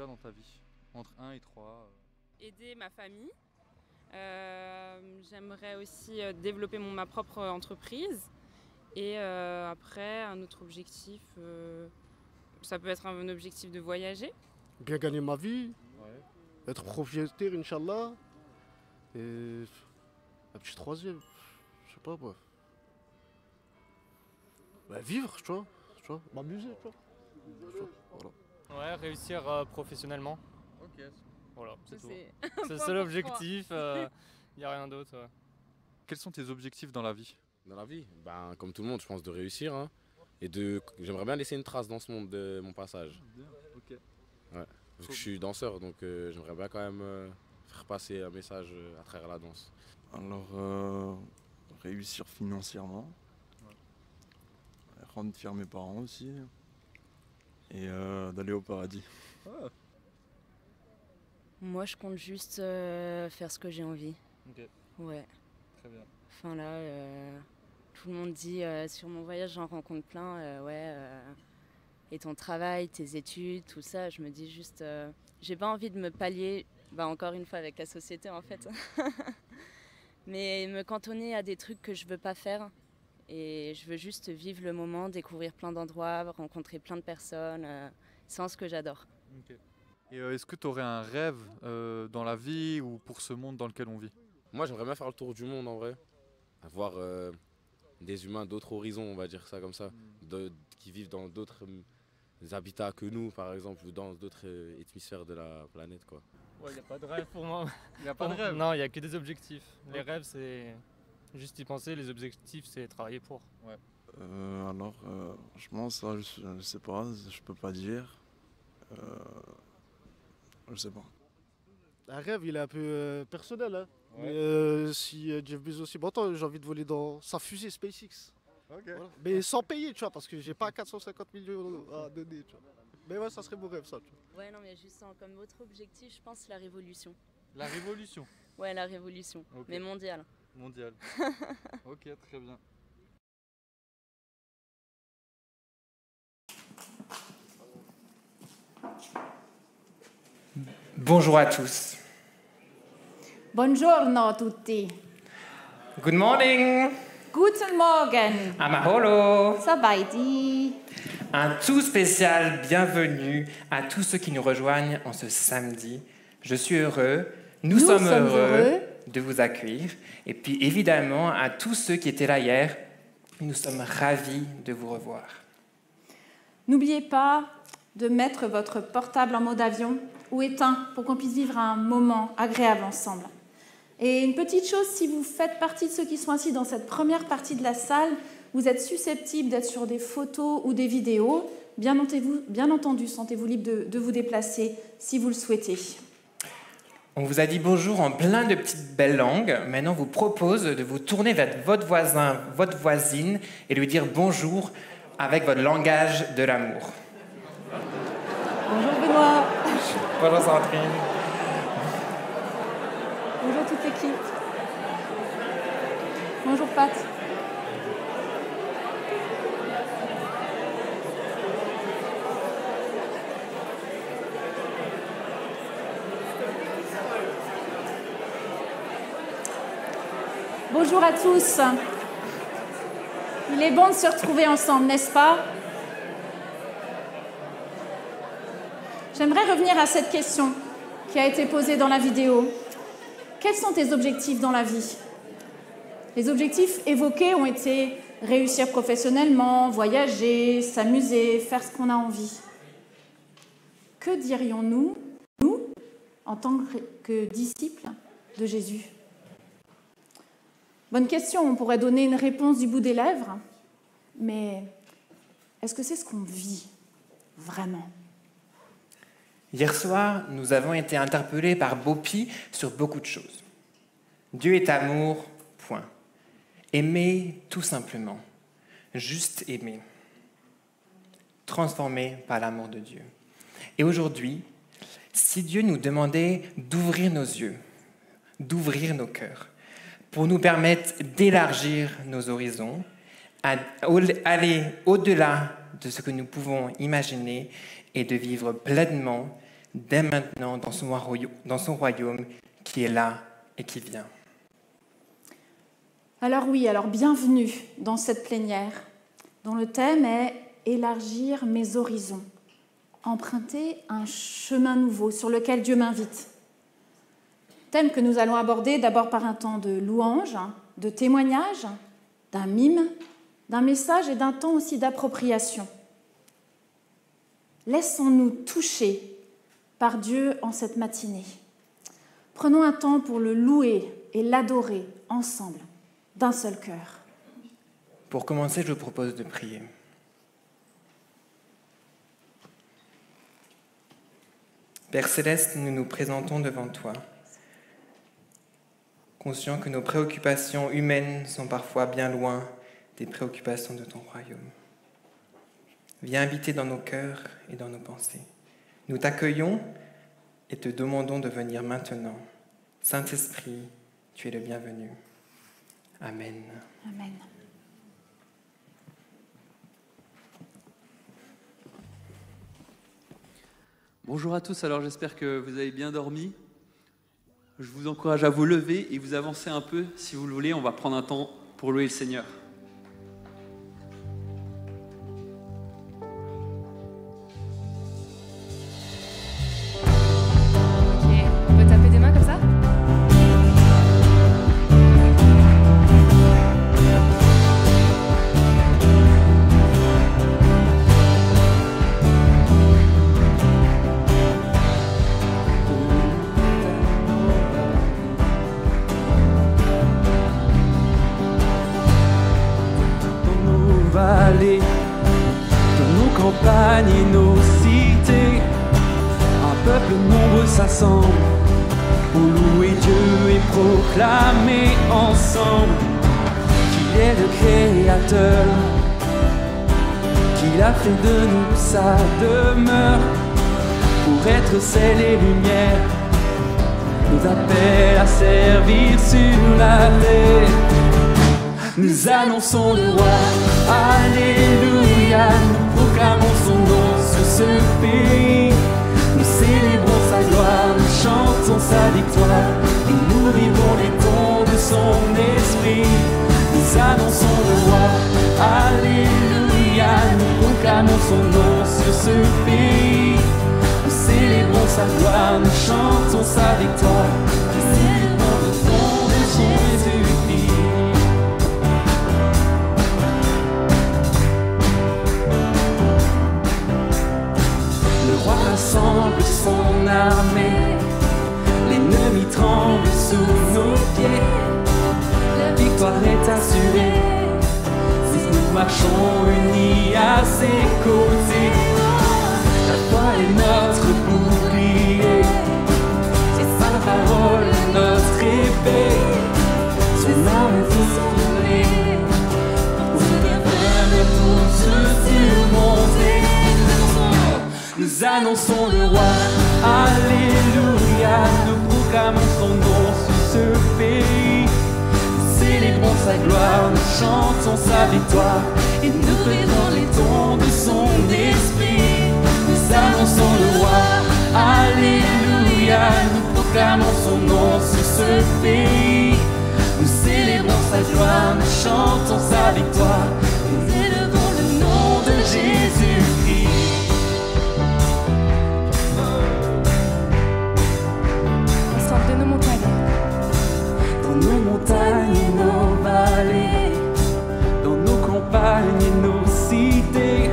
tu as dans ta vie? Entre 1 et 3. Aider ma famille. J'aimerais aussi développer ma propre entreprise. Et après, un autre objectif, ça peut être un objectif de voyager. Bien gagner ma vie, Ouais. être propriétaire, Inch'Allah. Et un petit troisième, je sais pas moi. Bah, vivre, tu vois, m'amuser, tu vois. Voilà. Ouais, réussir professionnellement. Ok. Voilà, c'est tout. C'est C'est le seul objectif, il n'y a rien d'autre. Ouais. Quels sont tes objectifs dans la vie? Dans la vie, ben, comme tout le monde, je pense de réussir. Hein, et j'aimerais bien laisser une trace dans ce monde de mon passage. Bien, ok. Ouais. Parce que je suis danseur, donc j'aimerais bien quand même faire passer un message à travers la danse. Alors, réussir financièrement. Rendre fiers mes parents aussi. Et d'aller au paradis. Ah. Moi, je compte juste faire ce que j'ai envie. Ok, Ouais. très bien. Enfin là, tout le monde dit sur mon voyage, j'en rencontre plein. Et ton travail, tes études, tout ça, je me dis juste, j'ai pas envie de me pallier, encore une fois avec la société en fait, mais me cantonner à des trucs que je veux pas faire. Et je veux juste vivre le moment, découvrir plein d'endroits, rencontrer plein de personnes. C'est ce que j'adore. Ok. Et est-ce que tu aurais un rêve dans la vie ou pour ce monde dans lequel on vit? Moi, j'aimerais bien faire le tour du monde en vrai. Voir des humains d'autres horizons, on va dire ça comme ça. Qui vivent dans d'autres habitats que nous, par exemple, ou dans d'autres hémisphères de la planète, quoi. Ouais, il n'y a pas de rêve pour moi. Il n'y a pas de rêve? Non, il n'y a que des objectifs. Les rêves, c'est juste y penser. Les objectifs, c'est travailler pour. Alors, franchement, ça, je sais pas, je peux pas dire. Je sais pas. Un rêve, il est un peu personnel, hein. Ouais. Mais si Jeff Bezos aussi m'entend, j'ai envie de voler dans sa fusée SpaceX. Ok. Voilà. Mais sans payer, tu vois, parce que j'ai pas 450 millions à donner, tu vois. Mais ouais, ça serait mon rêve, ça, tu vois. Ouais, non, mais juste comme autre objectif, je pense la révolution. La révolution Ouais, la révolution, Ok. mais mondiale. mondiale. Ok, très bien. Bonjour à tous. Buongiorno a tutti. Good morning. Guten Morgen. Amaholo. Sabaidi. Un tout spécial bienvenue à tous ceux qui nous rejoignent en ce samedi. Je suis heureux, nous sommes heureux de vous accueillir. Et puis évidemment à tous ceux qui étaient là hier, nous sommes ravis de vous revoir. N'oubliez pas de mettre votre portable en mode avion ou éteint pour qu'on puisse vivre un moment agréable ensemble. Et une petite chose, si vous faites partie de ceux qui sont assis dans cette première partie de la salle, vous êtes susceptible d'être sur des photos ou des vidéos. Bien entendu, sentez-vous libre de vous déplacer si vous le souhaitez. On vous a dit bonjour en plein de petites belles langues. Maintenant, on vous propose de vous tourner vers votre voisin, votre voisine et lui dire bonjour avec votre langage de l'amour. Bonjour Benoît. Bonjour Sandrine. Bonjour toute l'équipe. Bonjour Pat. Bonjour à tous. Il est bon de se retrouver ensemble, n'est-ce pas? J'aimerais revenir à cette question qui a été posée dans la vidéo. Quels sont tes objectifs dans la vie? Les objectifs évoqués ont été réussir professionnellement, voyager, s'amuser, faire ce qu'on a envie. Que dirions-nous, nous, en tant que disciples de Jésus? Bonne question, on pourrait donner une réponse du bout des lèvres, mais est-ce que c'est ce qu'on vit vraiment? Hier soir, nous avons été interpellés par Bopi sur beaucoup de choses. Dieu est amour, point. Aimer tout simplement. Juste aimer. Transformé par l'amour de Dieu. Et aujourd'hui, si Dieu nous demandait d'ouvrir nos yeux, d'ouvrir nos cœurs, pour nous permettre d'élargir nos horizons, aller au-delà de ce que nous pouvons imaginer et de vivre pleinement dès maintenant dans son royaume qui est là et qui vient. Alors oui, alors bienvenue dans cette plénière dont le thème est « Élargir mes horizons », emprunter un chemin nouveau sur lequel Dieu m'invite. Thème que nous allons aborder d'abord par un temps de louange, de témoignage, d'un mime, d'un message et d'un temps aussi d'appropriation. Laissons-nous toucher par Dieu en cette matinée. Prenons un temps pour le louer et l'adorer ensemble, d'un seul cœur. Pour commencer, je vous propose de prier. Père Céleste, nous nous présentons devant toi, conscients que nos préoccupations humaines sont parfois bien loin des préoccupations de ton royaume. Viens habiter dans nos cœurs et dans nos pensées. Nous t'accueillons et te demandons de venir maintenant. Saint-Esprit, tu es le bienvenu. Amen. Amen. Bonjour à tous, alors j'espère que vous avez bien dormi. Je vous encourage à vous lever et vous avancer un peu si vous le voulez. On va prendre un temps pour louer le Seigneur. On peut taper des mains comme ça ? Dans nos campagnes et nos cités, un peuple nombreux s'assemble pour louer Dieu et proclamer ensemble qu'il est le Créateur, qu'il a fait de nous sa demeure, pour être sel et lumière, nous appelle à servir sur la terre. Nous annonçons le roi, alléluia, nous proclamons son nom sur ce pays. Nous célébrons sa gloire, nous chantons sa victoire, et nous vivons les dons de son esprit. Nous annonçons le roi, alléluia, nous proclamons son nom sur ce pays. Nous célébrons sa gloire, nous chantons sa victoire, et célébrons le don de Jésus-Christ. Rassemble son armée, l'ennemi tremble sous nos pieds, la victoire est assurée, si nous marchons unis à ses côtés. La foi est notre bouclier, c'est sa parole notre épée, son arme est fourrée, pour devenir tous surmonter. Nous annonçons le roi, alléluia, nous proclamons son nom sur ce pays. Nous célébrons sa gloire, nous chantons sa victoire, et nous faisons les dons de son esprit. Nous annonçons le roi, alléluia, nous proclamons son nom sur ce pays. Nous célébrons sa gloire, nous chantons sa victoire, et nous élevons le nom de Jésus-Christ. De nos montagnes. Dans nos montagnes et nos vallées, dans nos campagnes et nos cités,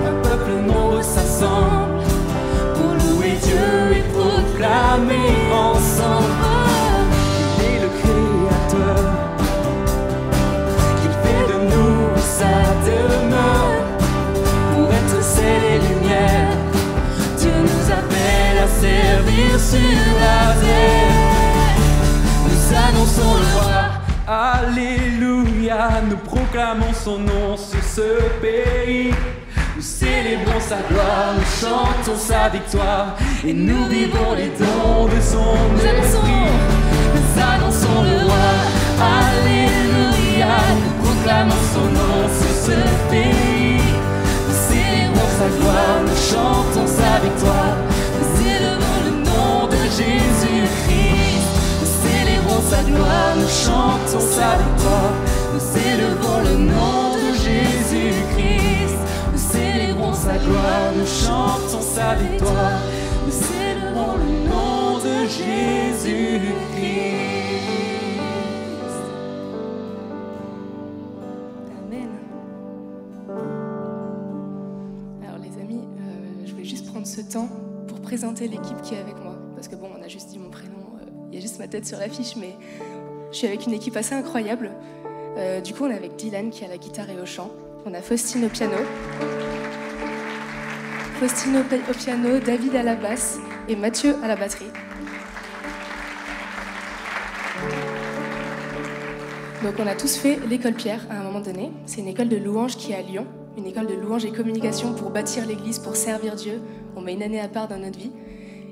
un peuple nombreux s'assemble pour louer Dieu et proclamer ensemble qu'il est le Créateur, qu'il fait de nous sa demeure, pour être sel et lumière. Dieu nous appelle à servir sur la terre. Nous annonçons le roi, alléluia, nous proclamons son nom sur ce pays. Nous célébrons sa gloire, nous chantons sa victoire, et nous vivons les dons de son esprit. Nous annonçons le roi, alléluia, nous proclamons son nom sur ce pays. Nous célébrons sa gloire, nous chantons sa victoire, nous Jésus-Christ. Amen. Alors les amis, je vais juste prendre ce temps pour présenter l'équipe qui est avec moi. Parce que bon, on a juste dit mon prénom, il y a juste ma tête sur l'affiche, mais je suis avec une équipe assez incroyable. Du coup, on est avec Dylan qui est à la guitare et au chant. On a Faustine au piano. Faustine au piano, David à la basse et Mathieu à la batterie. Donc on a tous fait l'école Pierre à un moment donné. C'est une école de louange qui est à Lyon, une école de louange et communication pour bâtir l'église, pour servir Dieu. On met une année à part dans notre vie.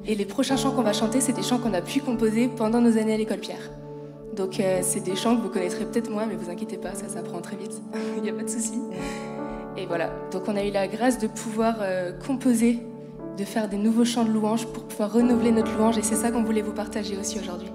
Et les prochains chants qu'on va chanter, c'est des chants qu'on a pu composer pendant nos années à l'école Pierre. Donc c'est des chants que vous connaîtrez peut-être moins, mais vous inquiétez pas, ça s'apprend très vite, il n'y a pas de souci. Et voilà, donc on a eu la grâce de pouvoir composer, de faire des nouveaux chants de louange pour pouvoir renouveler notre louange, et c'est ça qu'on voulait vous partager aussi aujourd'hui.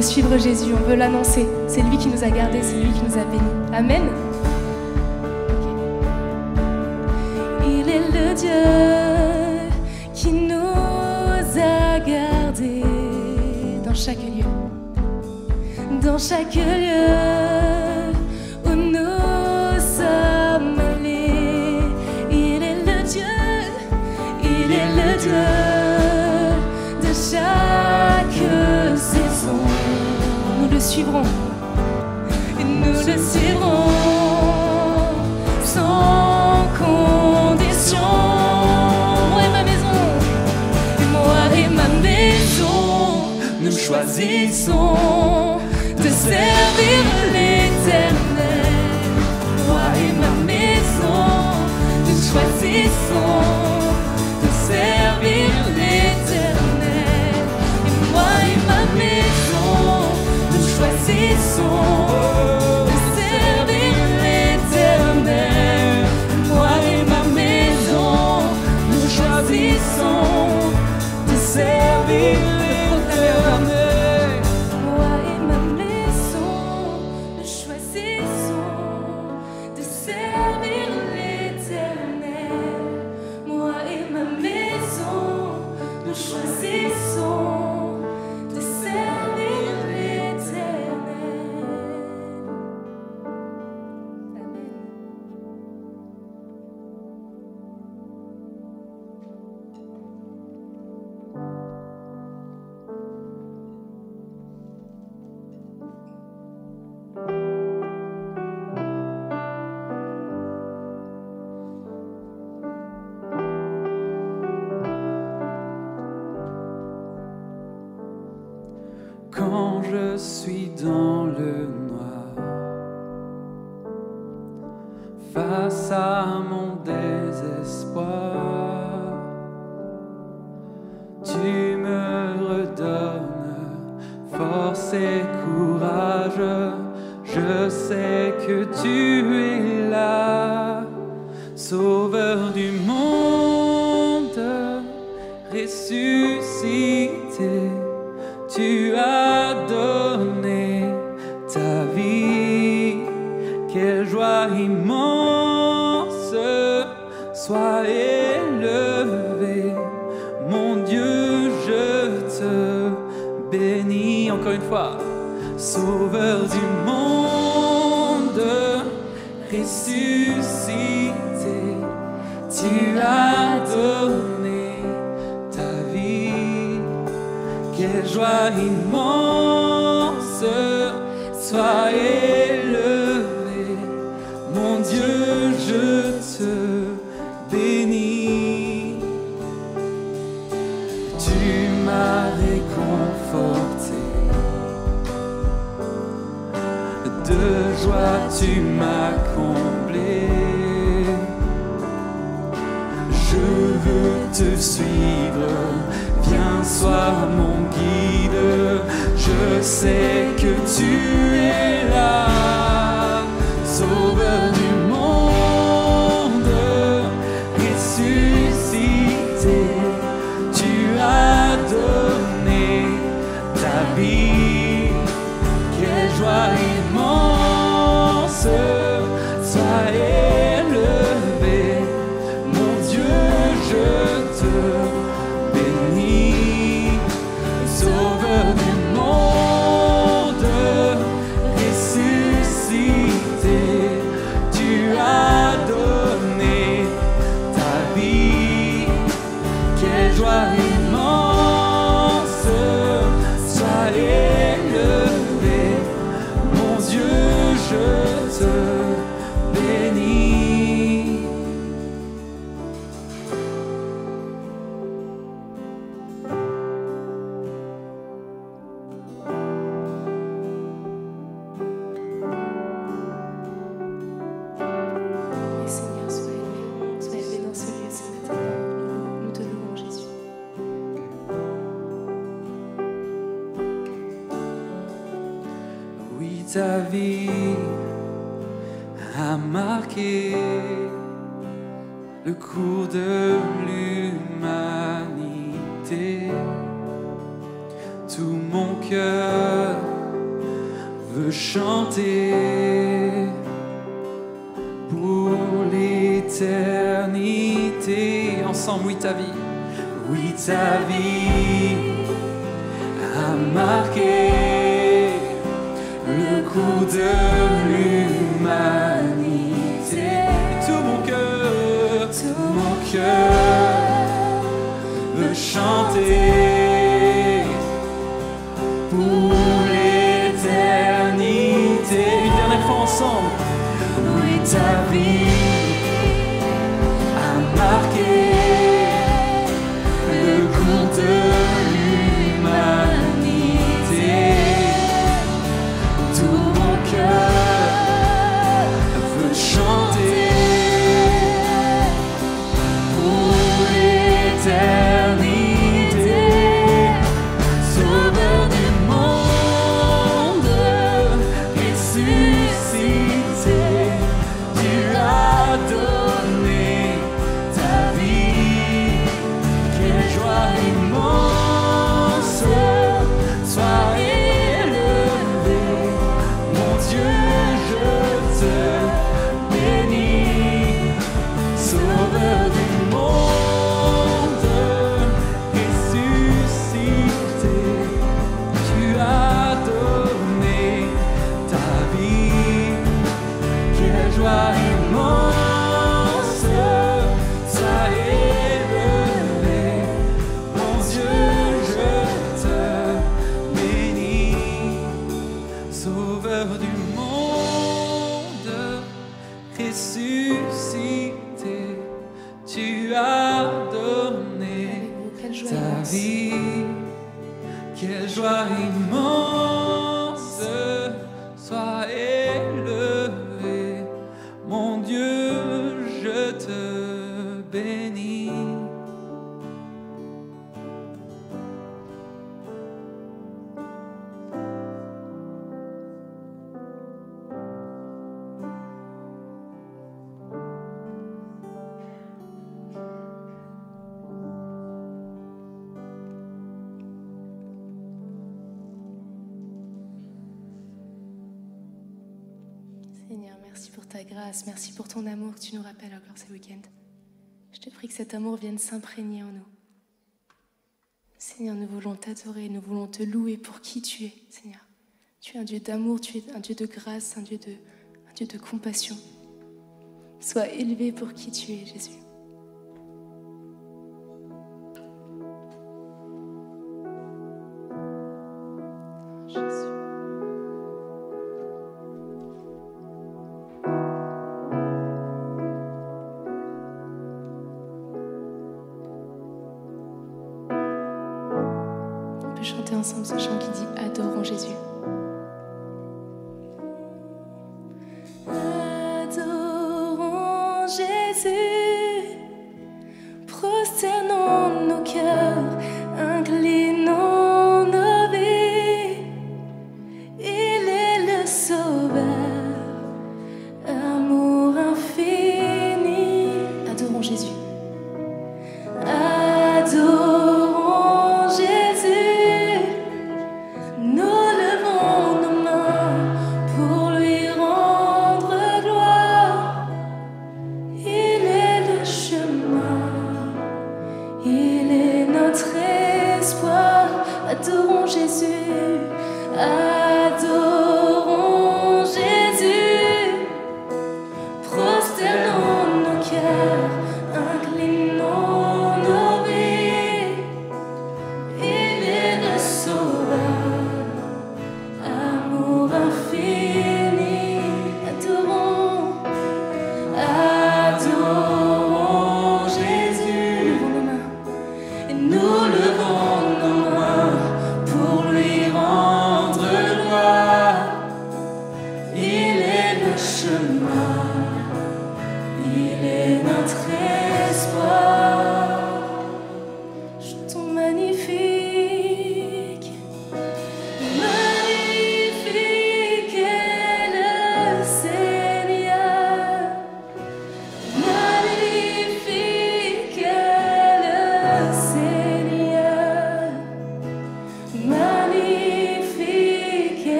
Suivre Jésus, on veut l'annoncer. C'est lui qui nous a gardés, c'est lui qui nous a bénis. Amen. Okay. Il est le Dieu qui nous a gardés dans chaque lieu. Dans chaque lieu où nous sommes allés. Il est le Dieu de chaque saison. Nous le suivrons, et nous le suivrons sans condition. choisissons de servir l'Éternel. Moi et ma maison, nous choisissons de servir l'Éternel. Et moi et ma maison, nous choisissons de servir l'Éternel. Moi et ma maison, nous choisissons de servir l'Éternel. Moi et ma maison, nous choisissons de servir l'Éternel. Moi et ma maison, nous choisissons de servir l'Éternel. Amen. Quand je suis dans le noir, face à mon désespoir, tu me redonnes force et courage. Je sais que tu es là, Sauveur du monde, ressuscité. Tu as donné ta vie, quelle joie immense, sois élevé, mon Dieu, je te bénis. Encore une fois, Sauveur du monde, ressuscité, tu as donné ta vie. Quelle joie immense, sois élevé, mon Dieu, je te bénis. Tu m'as réconforté, de joie tu m'as comblé. Je veux te suivre, viens, sois mon guide. Je sais que tu es là, Sauveur du monde, ressuscité. Tu as donné ta vie, quelle joie immense, sois élevé, mon Dieu, je te bénis. Sauveur du monde, ressuscité, tu as donné ta vie, quelle joie immense, sois élevé, mon Dieu, je te bénis. Et Seigneur, sois élevé dans ce lieu ce matin. Nous te louons, Jésus. Oui, ta vie a marqué le cours de l'humanité. Tout mon cœur veut chanter pour l'éternité. Ensemble, oui, ta vie. Oui, ta vie a marqué le cours de l'humanité. Tout mon cœur veut chanter pour l'éternité. Une dernière fois ensemble. Oui, ta vie a marqué le cours de l'humanité. la vie. Quelle joie immense, sois élevé, mon Dieu, je te bénis. Seigneur, merci pour ta grâce, merci pour ton amour que tu nous rappelles encore ce week-end. Je te prie que cet amour vienne s'imprégner en nous. Seigneur, nous voulons t'adorer, nous voulons te louer pour qui tu es, Seigneur. Tu es un Dieu d'amour, tu es un Dieu de grâce, un Dieu de compassion. Sois élevé pour qui tu es, Jésus. Jésus. On peut chanter ensemble ce chant qui dit « Adorons Jésus ». Adorons Jésus, prosternons nos cœurs, inclinons nos vies. Il est le Sauveur, amour infini. Adorons Jésus. Adorons Jésus, nous levons nos mains pour lui rendre gloire. Il est le chemin, il est notre espoir. Adorons Jésus, adorons Jésus, prosternons nos cœurs, inclinons nos vies. Il est le Sauveur, amour infini. Adorons, adorons Jésus. Et nous levons nos mains pour lui rendre gloire.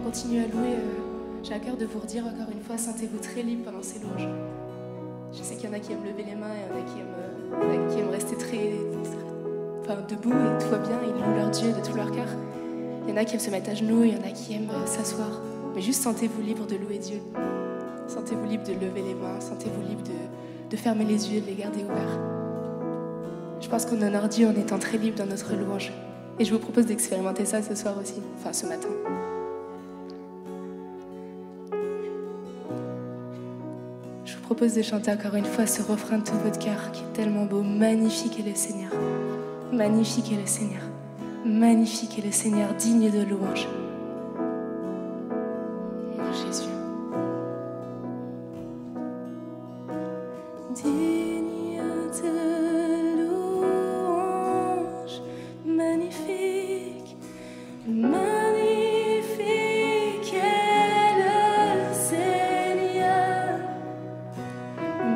continue à louer, j'ai à cœur de vous redire encore une fois, sentez-vous très libre pendant ces louanges. Je sais qu'il y en a qui aiment lever les mains, il y en a qui aiment rester debout et tout va bien, ils louent leur Dieu de tout leur cœur. Il y en a qui aiment se mettre à genoux, il y en a qui aiment s'asseoir. Mais juste sentez-vous libre de louer Dieu. Sentez-vous libre de lever les mains, sentez-vous libre de fermer les yeux, de les garder ouverts. Je pense qu'on honore Dieu en étant très libre dans notre louange. Et je vous propose d'expérimenter ça ce soir aussi, enfin ce matin. Je vous propose de chanter encore une fois ce refrain de tout votre cœur qui est tellement beau. Magnifique est le Seigneur, magnifique est le Seigneur, magnifique est le Seigneur, digne de louange. Oh Jésus. Digne de louange, magnifique, magnifique est le Seigneur,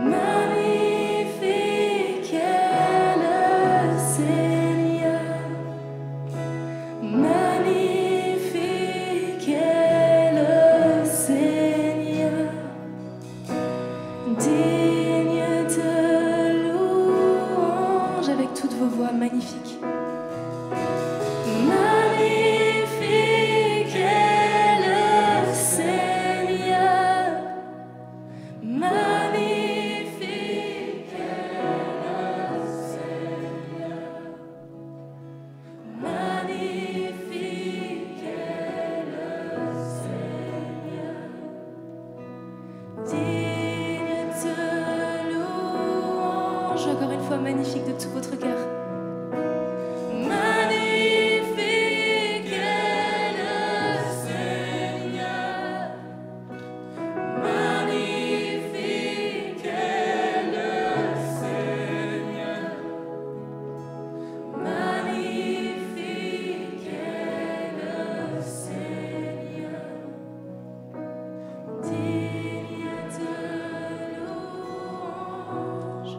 magnifique est le Seigneur, magnifique est le Seigneur, digne de louange avec toutes vos voix magnifiques. Magnifique est le Seigneur, magnifique est le Seigneur, magnifique est le Seigneur, digne de louange, encore une fois magnifique de tout votre cœur. Magnifique est le Seigneur, magnifique est le Seigneur, magnifique est le Seigneur, digne de louange,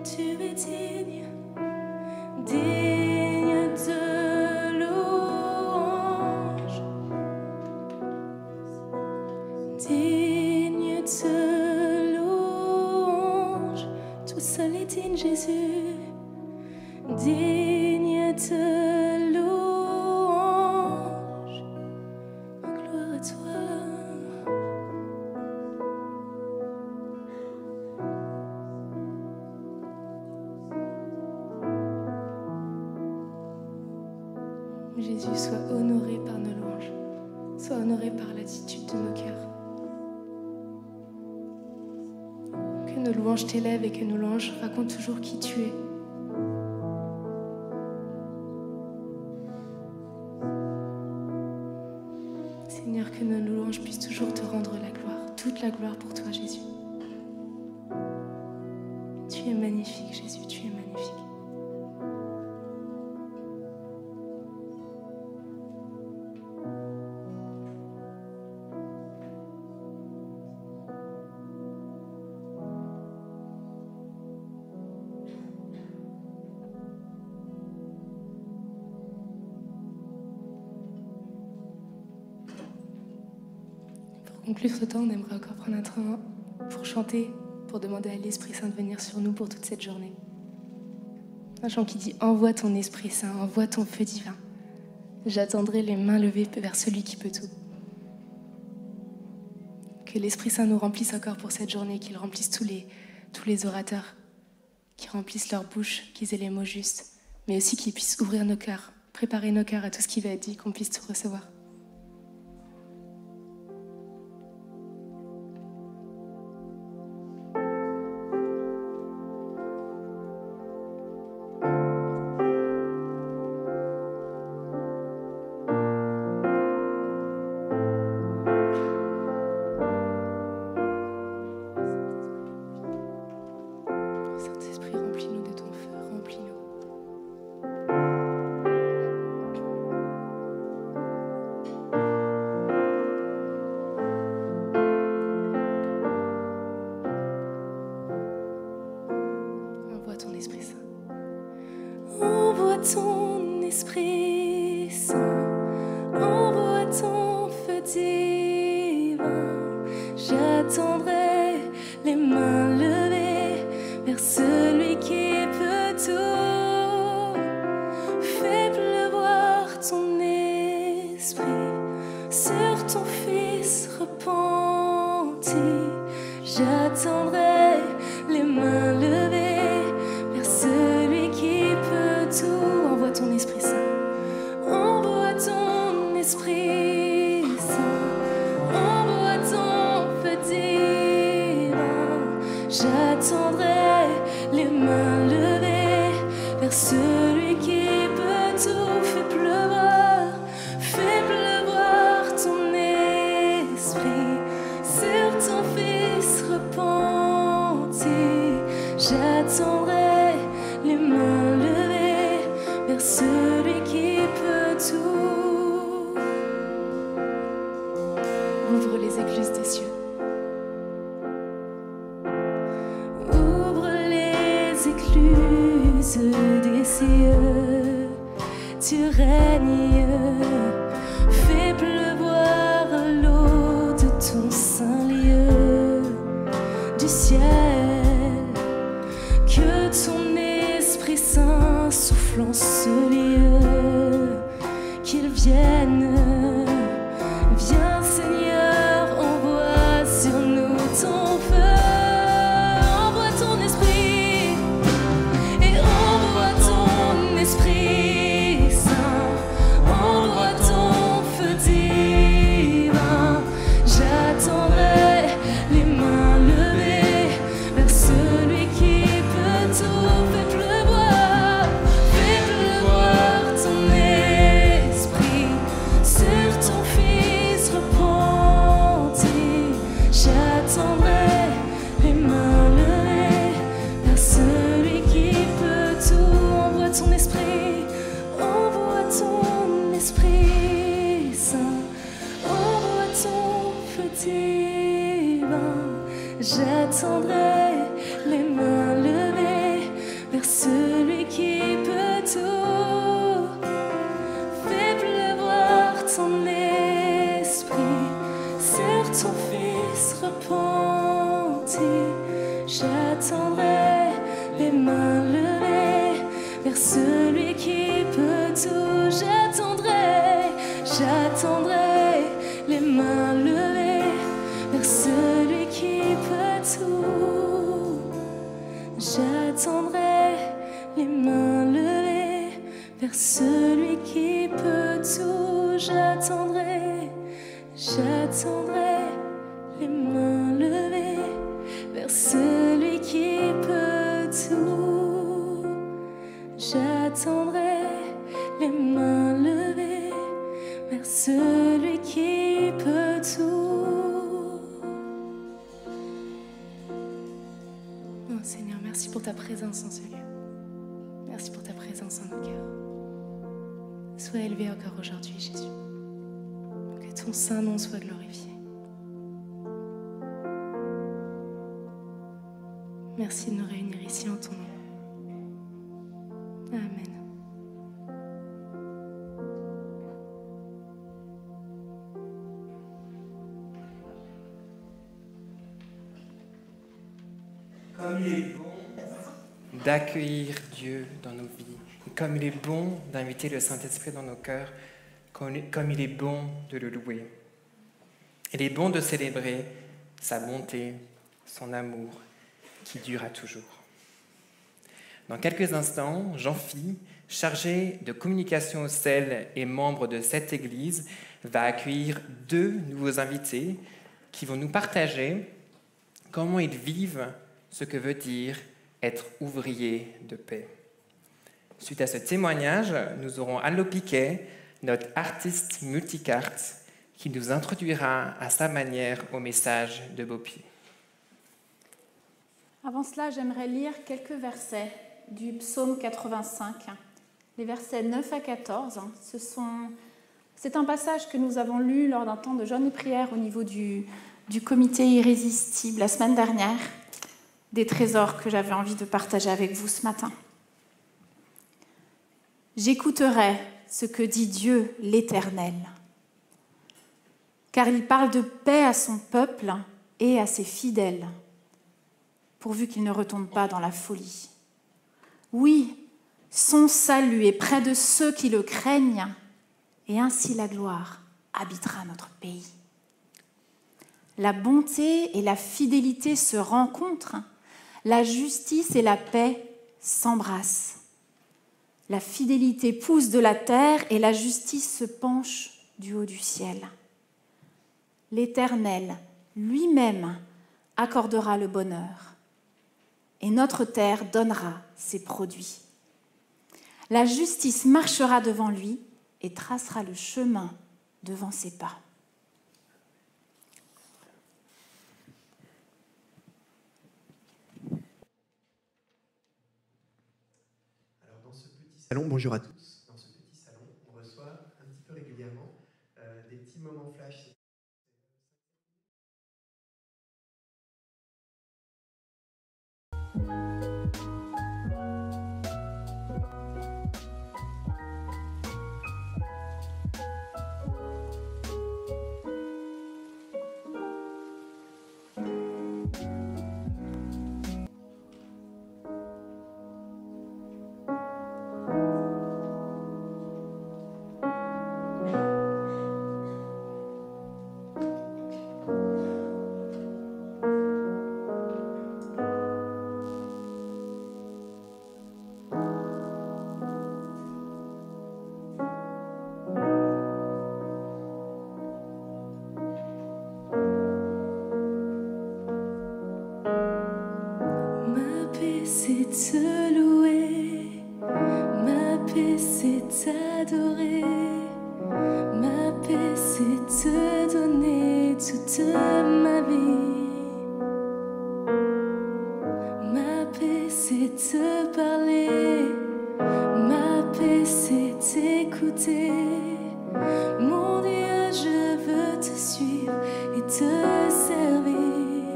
tu es digne, digne de louange, digne de louange, tout seul est digne Jésus, digne de louange, en gloire à toi. Jésus, sois honoré par nos louanges, sois honoré par l'attitude de nos cœurs. Que nos louanges t'élèvent et que nos louanges racontent toujours qui tu es. Seigneur, que nos louanges puissent toujours te rendre la gloire, toute la gloire pour toi, Jésus. Tu es magnifique, Jésus, tu es magnifique. Pour conclure ce temps, on aimerait encore prendre un temps pour chanter, pour demander à l'Esprit Saint de venir sur nous pour toute cette journée. Un chant qui dit « Envoie ton Esprit Saint, envoie ton feu divin. J'attendrai les mains levées vers celui qui peut tout. » Que l'Esprit Saint nous remplisse encore pour cette journée, qu'il remplisse tous les orateurs, qu'ils remplissent leur bouche, qu'ils aient les mots justes, mais aussi qu'ils puissent ouvrir nos cœurs, préparer nos cœurs à tout ce qui va être dit, qu'on puisse tout recevoir. Saint-Esprit, remplis-nous de ton feu, remplis-nous. divin. J'attendrai les mains levées vers celui qui peut tout. Fais pleuvoir ton esprit sur ton Fils repenti. J'attendrai les mains levées vers celui qui peut tout. Envoie ton Esprit Saint. Envoie ton Esprit Saint. Envoie ton feu divin. J'attendrai les mains levées vers celui qui peut tout. Fais pleuvoir ton esprit sur ton Fils repenti. J'attendrai les mains levées vers celui qui peut tout. Ouvre les écluses des cieux. Ouvre les écluses des cieux. Tu règnes. Fais pleuvoir l'eau de ton saint lieu du ciel. Que ton Esprit Saint souffle en ce lieu. Qu'il vienne. Viens Seigneur, envoie sur nous ton feu. Envoie ton esprit et envoie ton Esprit Saint. Envoie ton feu divin. J'attendrai les mains levées vers celui qui peut tout. Fais pleuvoir ton esprit sur ton Fils repenti. J'attendrai les mains levées vers celui qui peut tout. Envoie ton esprit, envoie ton Esprit Saint, envoie ton feu divin. J'attendrai les mains levées vers celui qui peut tout. Fais pleuvoir ton esprit sur ton Fils repenti. J'attendrai les mains levées vers celui qui peut tout. J'attendrai les mains levées vers celui qui peut tout. J'attendrai les mains levées vers celui qui peut tout. J'attendrai les mains levées vers celui qui peut tout. J'attendrai les mains levées vers celui qui peut tout. Oh Seigneur, merci pour ta présence en ce lieu. Merci pour ta présence en nos cœurs. Sois élevé encore aujourd'hui, Jésus. Que ton saint nom soit glorifié. Merci de nous réunir ici en ton nom. Amen. Comme il est bon d'accueillir Dieu dans nos vies, et comme il est bon d'inviter le Saint-Esprit dans nos cœurs, comme il est bon de le louer. Il est bon de célébrer sa bonté, son amour, qui dure à toujours. Dans quelques instants, Jean-Phi, chargé de communication au sel et membre de cette église, va accueillir 2 nouveaux invités qui vont nous partager comment ils vivent ce que veut dire être ouvrier de paix. Suite à ce témoignage, nous aurons Allo Piquet, notre artiste multicarte, qui nous introduira à sa manière au message de Beaupied. Avant cela, j'aimerais lire quelques versets du psaume 85, les versets 9 à 14. C'est un passage que nous avons lu lors d'un temps de jeûne et prière au niveau du comité irrésistible la semaine dernière, des trésors que j'avais envie de partager avec vous ce matin. J'écouterai ce que dit Dieu l'Éternel. car il parle de paix à son peuple et à ses fidèles, pourvu qu'ils ne retombent pas dans la folie. Oui, son salut est près de ceux qui le craignent, et ainsi la gloire habitera notre pays. La bonté et la fidélité se rencontrent, la justice et la paix s'embrassent. La fidélité pousse de la terre et la justice se penche du haut du ciel. L'Éternel lui-même accordera le bonheur et notre terre donnera ses produits. La justice marchera devant lui et tracera le chemin devant ses pas. Salon, bonjour à tous. Dans ce petit salon, on reçoit un petit peu régulièrement des petits moments flash. C'est te louer, ma paix c'est t'adorer, ma paix c'est te donner toute ma vie, ma paix c'est te parler, ma paix c'est t'écouter, mon Dieu je veux te suivre et te servir,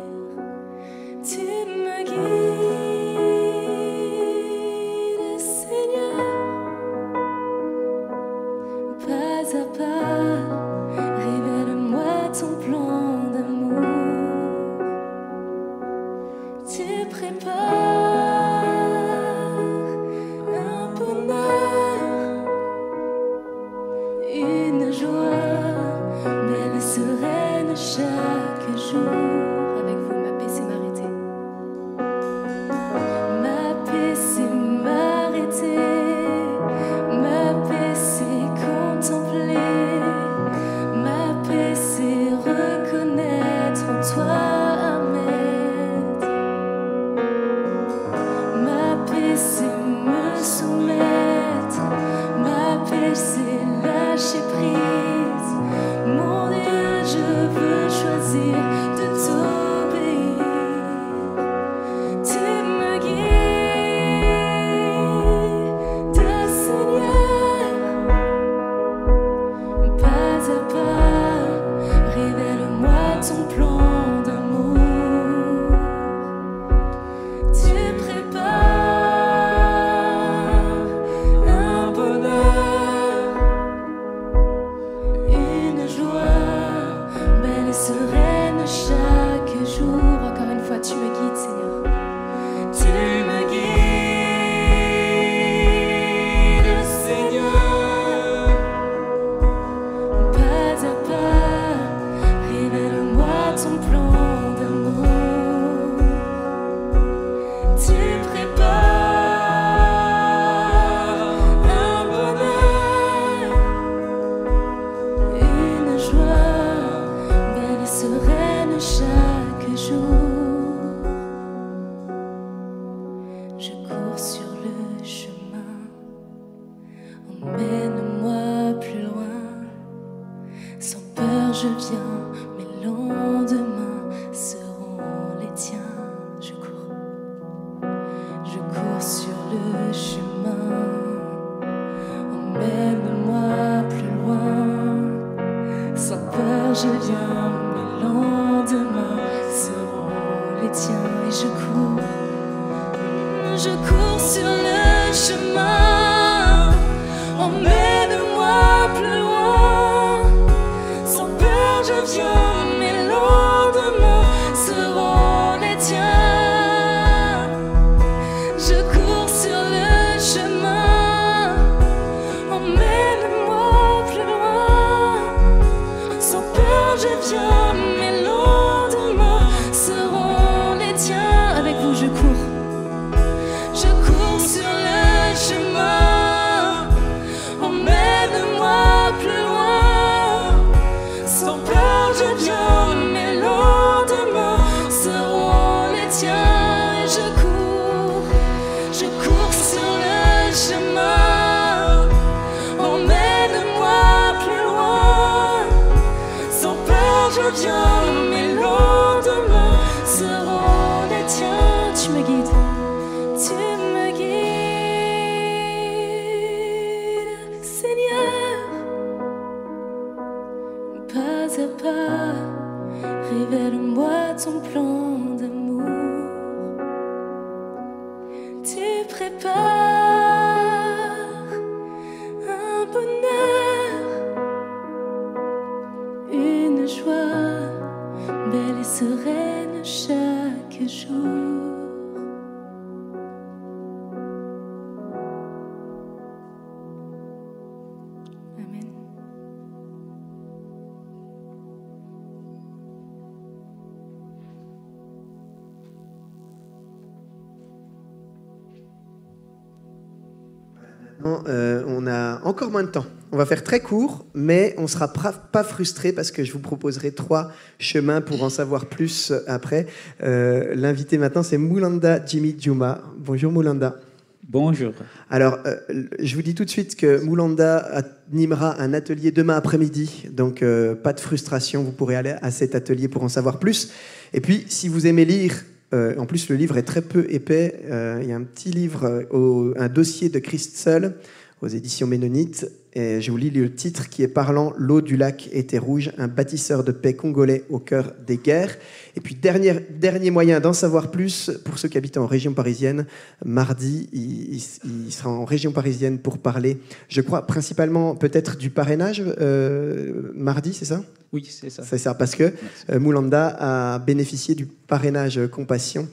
tu me guides. Révèle-moi ton plan d'amour. Tu prépares un bonheur, une joie, belle et sereine chaque jour. Avec vous, ma paix c'est m'arrêter. Ma paix c'est m'arrêter. Ma paix c'est contempler. Ma paix c'est reconnaître en toi un maître. Ma paix c'est me soumettre. Ma paix c'est lâcher prise. Mon Dieu, je veux choisir de t'obéir. Tu me guides, Seigneur, pas à pas. Révèle-moi ton plan d'amour. Tu prépares un bonheur, une joie, belle et sereine chaque jour. Encore une fois, tu me guides, Seigneur. Tu me guides, Seigneur, pas à pas. Révèle-moi ton plan d'amour. Tu prépares un bonheur, une joie, belle et sereine chaque jour. Je cours sur le chemin, emmène-moi plus loin. Sans peur je viens, mes lendemains seront les tiens. Je cours sur le chemin, emmène-moi plus loin. Sans peur je viens, mes lendemains seront les tiens. Et je cours sur le chemin, emmène-moi plus loin. Sans peur je viens, mes lendemains seront les tiens. Avec vous je cours sur le chemin. Emmène-moi plus loin, sans peur je viens, mes lendemains seront les tiens. Et je cours sur le chemin. Emmène-moi plus loin, sans peur je viens, mes lendemains seront les tiens. Tu me guides, Seigneur, pas à pas, révèle-moi ton plan d'amour. Tu prépares un bonheur, une joie belle et sereine chaque jour. On a encore moins de temps. On va faire très court, mais on ne sera pas frustré parce que je vous proposerai 3 chemins pour en savoir plus après. L'invité maintenant, c'est Moulanda Jimmy Djouma. Bonjour Moulanda. Bonjour. Alors, je vous dis tout de suite que Moulanda animera un atelier demain après-midi, donc pas de frustration, vous pourrez aller à cet atelier pour en savoir plus. Et puis, si vous aimez lire, en plus le livre est très peu épais, il y a un petit livre, un dossier de Christ seul, aux éditions Ménonites, et je vous lis le titre qui est parlant. L'eau du lac était rouge, un bâtisseur de paix congolais au cœur des guerres. Et puis dernier moyen d'en savoir plus pour ceux qui habitent en région parisienne. Mardi, il sera en région parisienne pour parler, je crois, principalement peut-être du parrainage. Mardi, c'est ça ? Oui, c'est ça. C'est ça, parce que Moulanda a bénéficié du parrainage Compassion.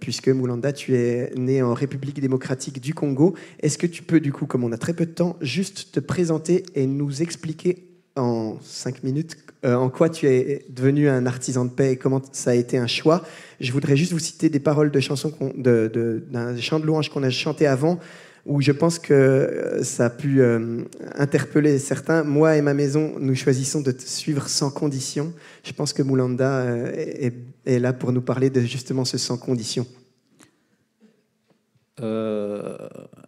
Puisque Moulanda, tu es né en République démocratique du Congo. Est-ce que tu peux, du coup, comme on a très peu de temps, juste te présenter et nous expliquer en 5 minutes en quoi tu es devenu un artisan de paix et comment ça a été un choix? Je voudrais juste vous citer des paroles de chansons d'un chant de louange qu'on a chanté avant, où je pense que ça a pu interpeller certains. Moi et ma maison, nous choisissons de te suivre sans condition. Je pense que Moulanda est là pour nous parler de justement ce sans condition.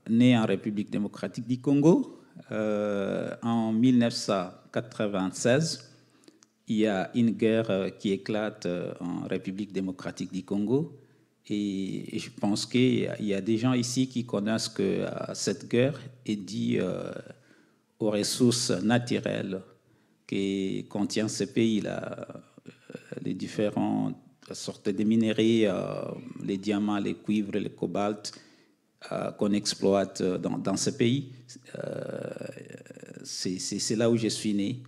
Né en République démocratique du Congo, en 1996, il y a une guerre qui éclate en République démocratique du Congo. Et je pense qu'il y a des gens ici qui connaissent que cette guerre est due aux ressources naturelles que contient ce pays-là, les différentes sortes de minerais, les diamants, les cuivres, le cobalt qu'on exploite dans ce pays. C'est là où je suis né.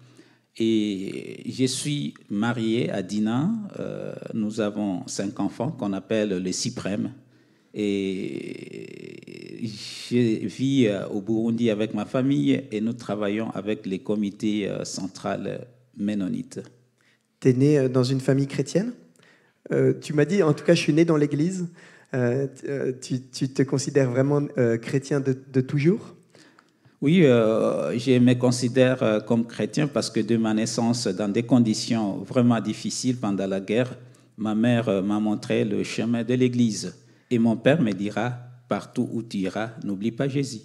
Et je suis marié à Dina. Nous avons 5 enfants qu'on appelle les Suprêmes. Et je vis au Burundi avec ma famille et nous travaillons avec les comités centrales ménonites. Tu es né dans une famille chrétienne ? Tu m'as dit, en tout cas, je suis né dans l'église. Tu te considères vraiment chrétien de toujours ? Oui, je me considère comme chrétien parce que de ma naissance, dans des conditions vraiment difficiles pendant la guerre, ma mère m'a montré le chemin de l'Église. Et mon père me dira, partout où tu iras, n'oublie pas Jésus.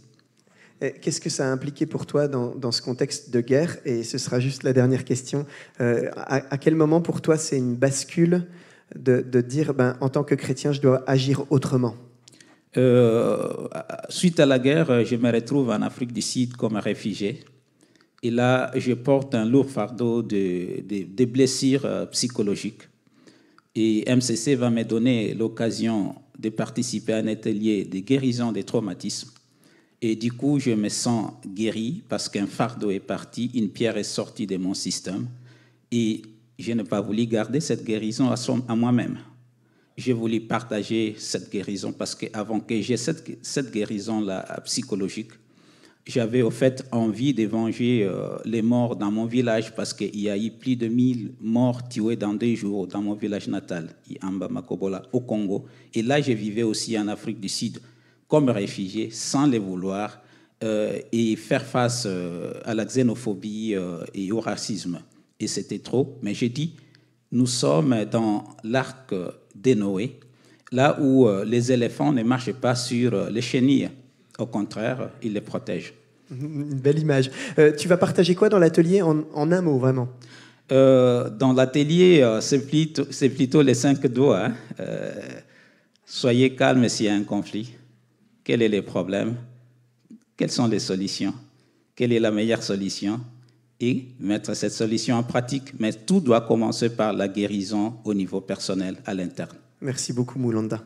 Qu'est-ce que ça a impliqué pour toi dans ce contexte de guerre? Et ce sera juste la dernière question. À quel moment pour toi c'est une bascule de dire, en tant que chrétien, je dois agir autrement? Suite à la guerre, je me retrouve en Afrique du Sud comme réfugié. Et là, je porte un lourd fardeau de blessures psychologiques. Et MCC va me donner l'occasion de participer à un atelier de guérison des traumatismes. Et du coup, je me sens guéri parce qu'un fardeau est parti, une pierre est sortie de mon système. Et je n'ai pas voulu garder cette guérison à moi-même. J'ai voulu partager cette guérison parce qu'avant que j'ai cette guérison-là psychologique, j'avais au fait envie de venger les morts dans mon village parce qu'il y a eu plus de 1000 morts tués dans 2 jours dans mon village natal, Iamba Makobola, au Congo. Et là, je vivais aussi en Afrique du Sud comme réfugié, sans le vouloir, et faire face à la xénophobie et au racisme. Et c'était trop. Mais j'ai dit, nous sommes dans l'arc de Noé, là où les éléphants ne marchent pas sur les chenilles. Au contraire, ils les protègent. Une belle image. Tu vas partager quoi dans l'atelier en un mot, vraiment? Dans l'atelier, c'est plutôt les 5 doigts. Soyez calme s'il y a un conflit. Quel est le problème? Quelles sont les solutions? Quelle est la meilleure solution? Et mettre cette solution en pratique. Mais tout doit commencer par la guérison au niveau personnel, à l'interne. Merci beaucoup, Moulanda.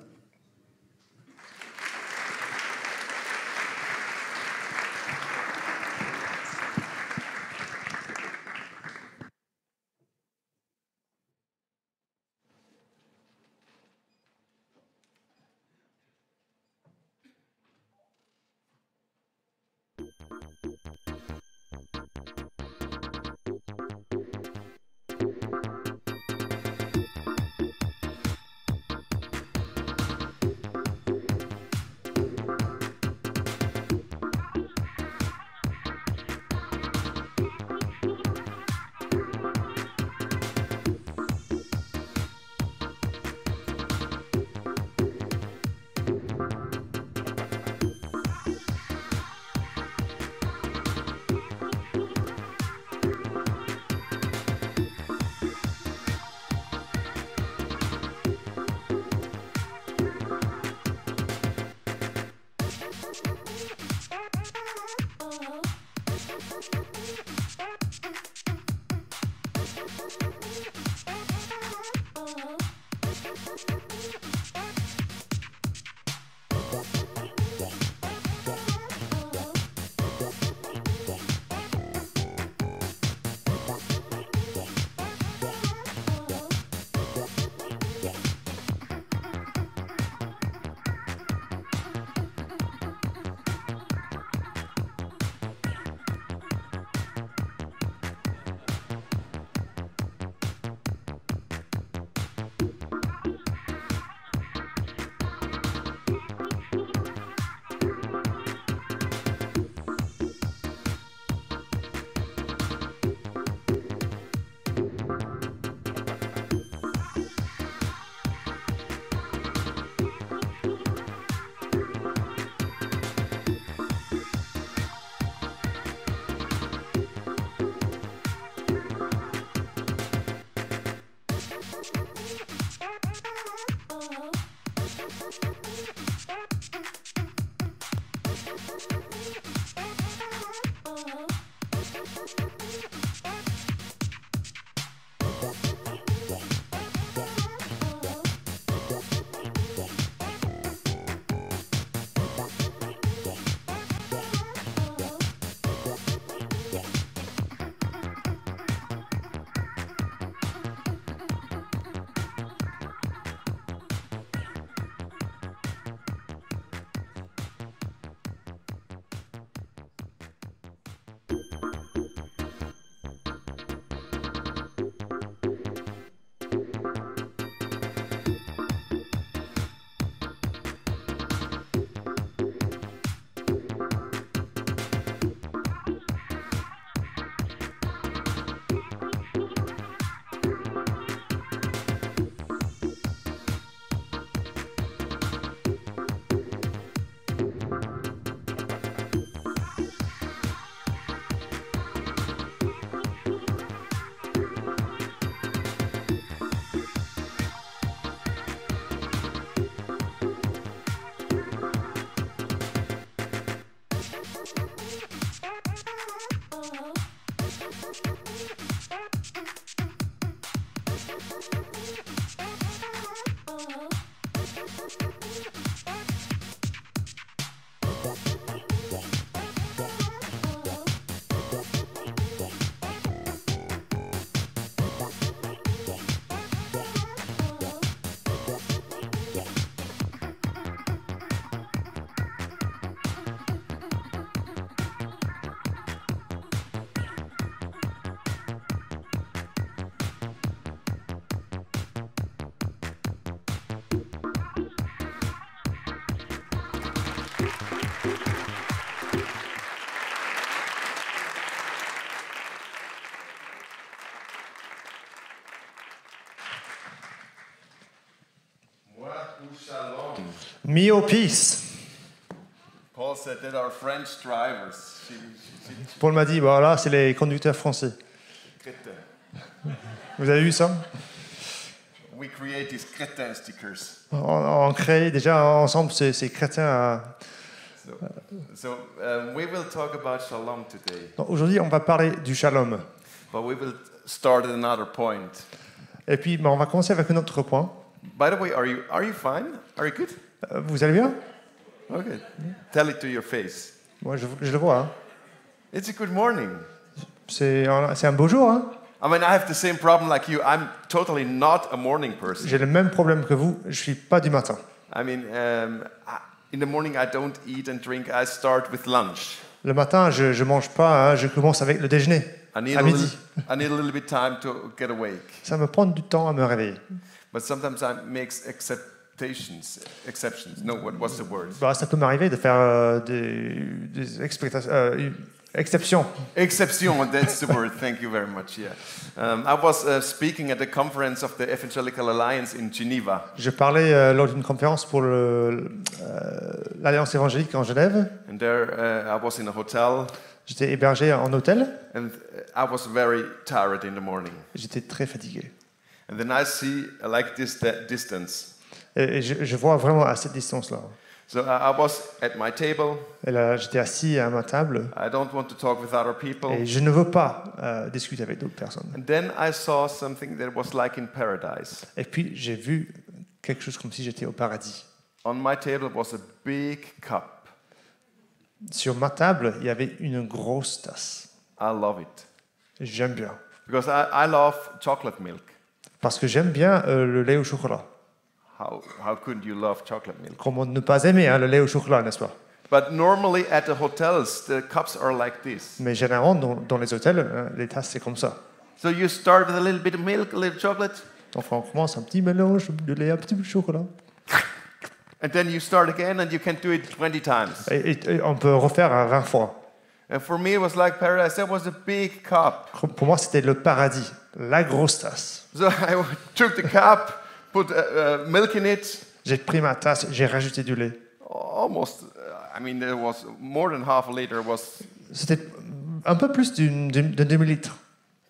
Mio peace. Paul said that our French drivers. Paul m'a dit, voilà, c'est les conducteurs français. Vous avez vu ça? We create these crétin stickers. On crée déjà ensemble ces crétins. We will talk about shalom today. Aujourd'hui, on va parler du shalom. But we will start at another point. Et puis, on va commencer avec un autre point. By the way, are you fine? Are you good? Vous allez bien? Okay. Tell it to your face. Moi, je le vois. Hein. It's a good morning. C'est un beau jour. Hein? I mean, I have the same problem like you. I'm totally not a morning person. J'ai le même problème que vous. Je suis pas du matin. I mean, in the morning I don't eat and drink. I start with lunch. Le matin, je mange pas. Hein, je commence avec le déjeuner à midi. I need a little bit time to get awake. Ça me prend du temps à me réveiller. But sometimes I make exceptions. No, what's the word? Bah, ça peut m'arriver de faire des exceptions. Exception, that's the word. Thank you very much. Yeah, I was speaking at the conference of the Evangelical Alliance in Geneva. Je parlais lors d'une conférence pour l'Alliance évangélique en Genève. And there, I was in a hotel. J'étais hébergé en hôtel. And I was very tired in the morning. J'étais très fatigué. And then I see like this distance. Et je vois vraiment à cette distance-là. So I was at my table. Et là, j'étais assis à ma table. I don't want to talk with other people. Et je ne veux pas discuter avec d'autres personnes. And then I saw something that was like in paradise. Et puis j'ai vu quelque chose comme si j'étais au paradis. On my table was a big cup. Sur ma table, il y avait une grosse tasse. I love it. J'aime bien. Because I love chocolate milk. Parce que j'aime bien le lait au chocolat. How couldn't you love chocolate milk? Comment ne pas aimer le lait au chocolat, n'est-ce pas? But normally at the hotels, the cups are like this. Mais généralement, dans les hôtels, les tasses, c'est comme ça. So you start with a little bit of milk, a little chocolate. Donc on commence un petit mélange de lait, un petit peu de chocolat. And then you start again and you can do it 20 times. Et on peut refaire 20 fois. And for me, it was like paradise. That was a big cup. Pour moi, c'était le paradis, la grosse tasse. So I took the cup, put milk in it. J'ai pris ma tasse, j'ai rajouté du lait. Almost, I mean, there was more than half a liter. C'était un peu plus d'un demi-litre.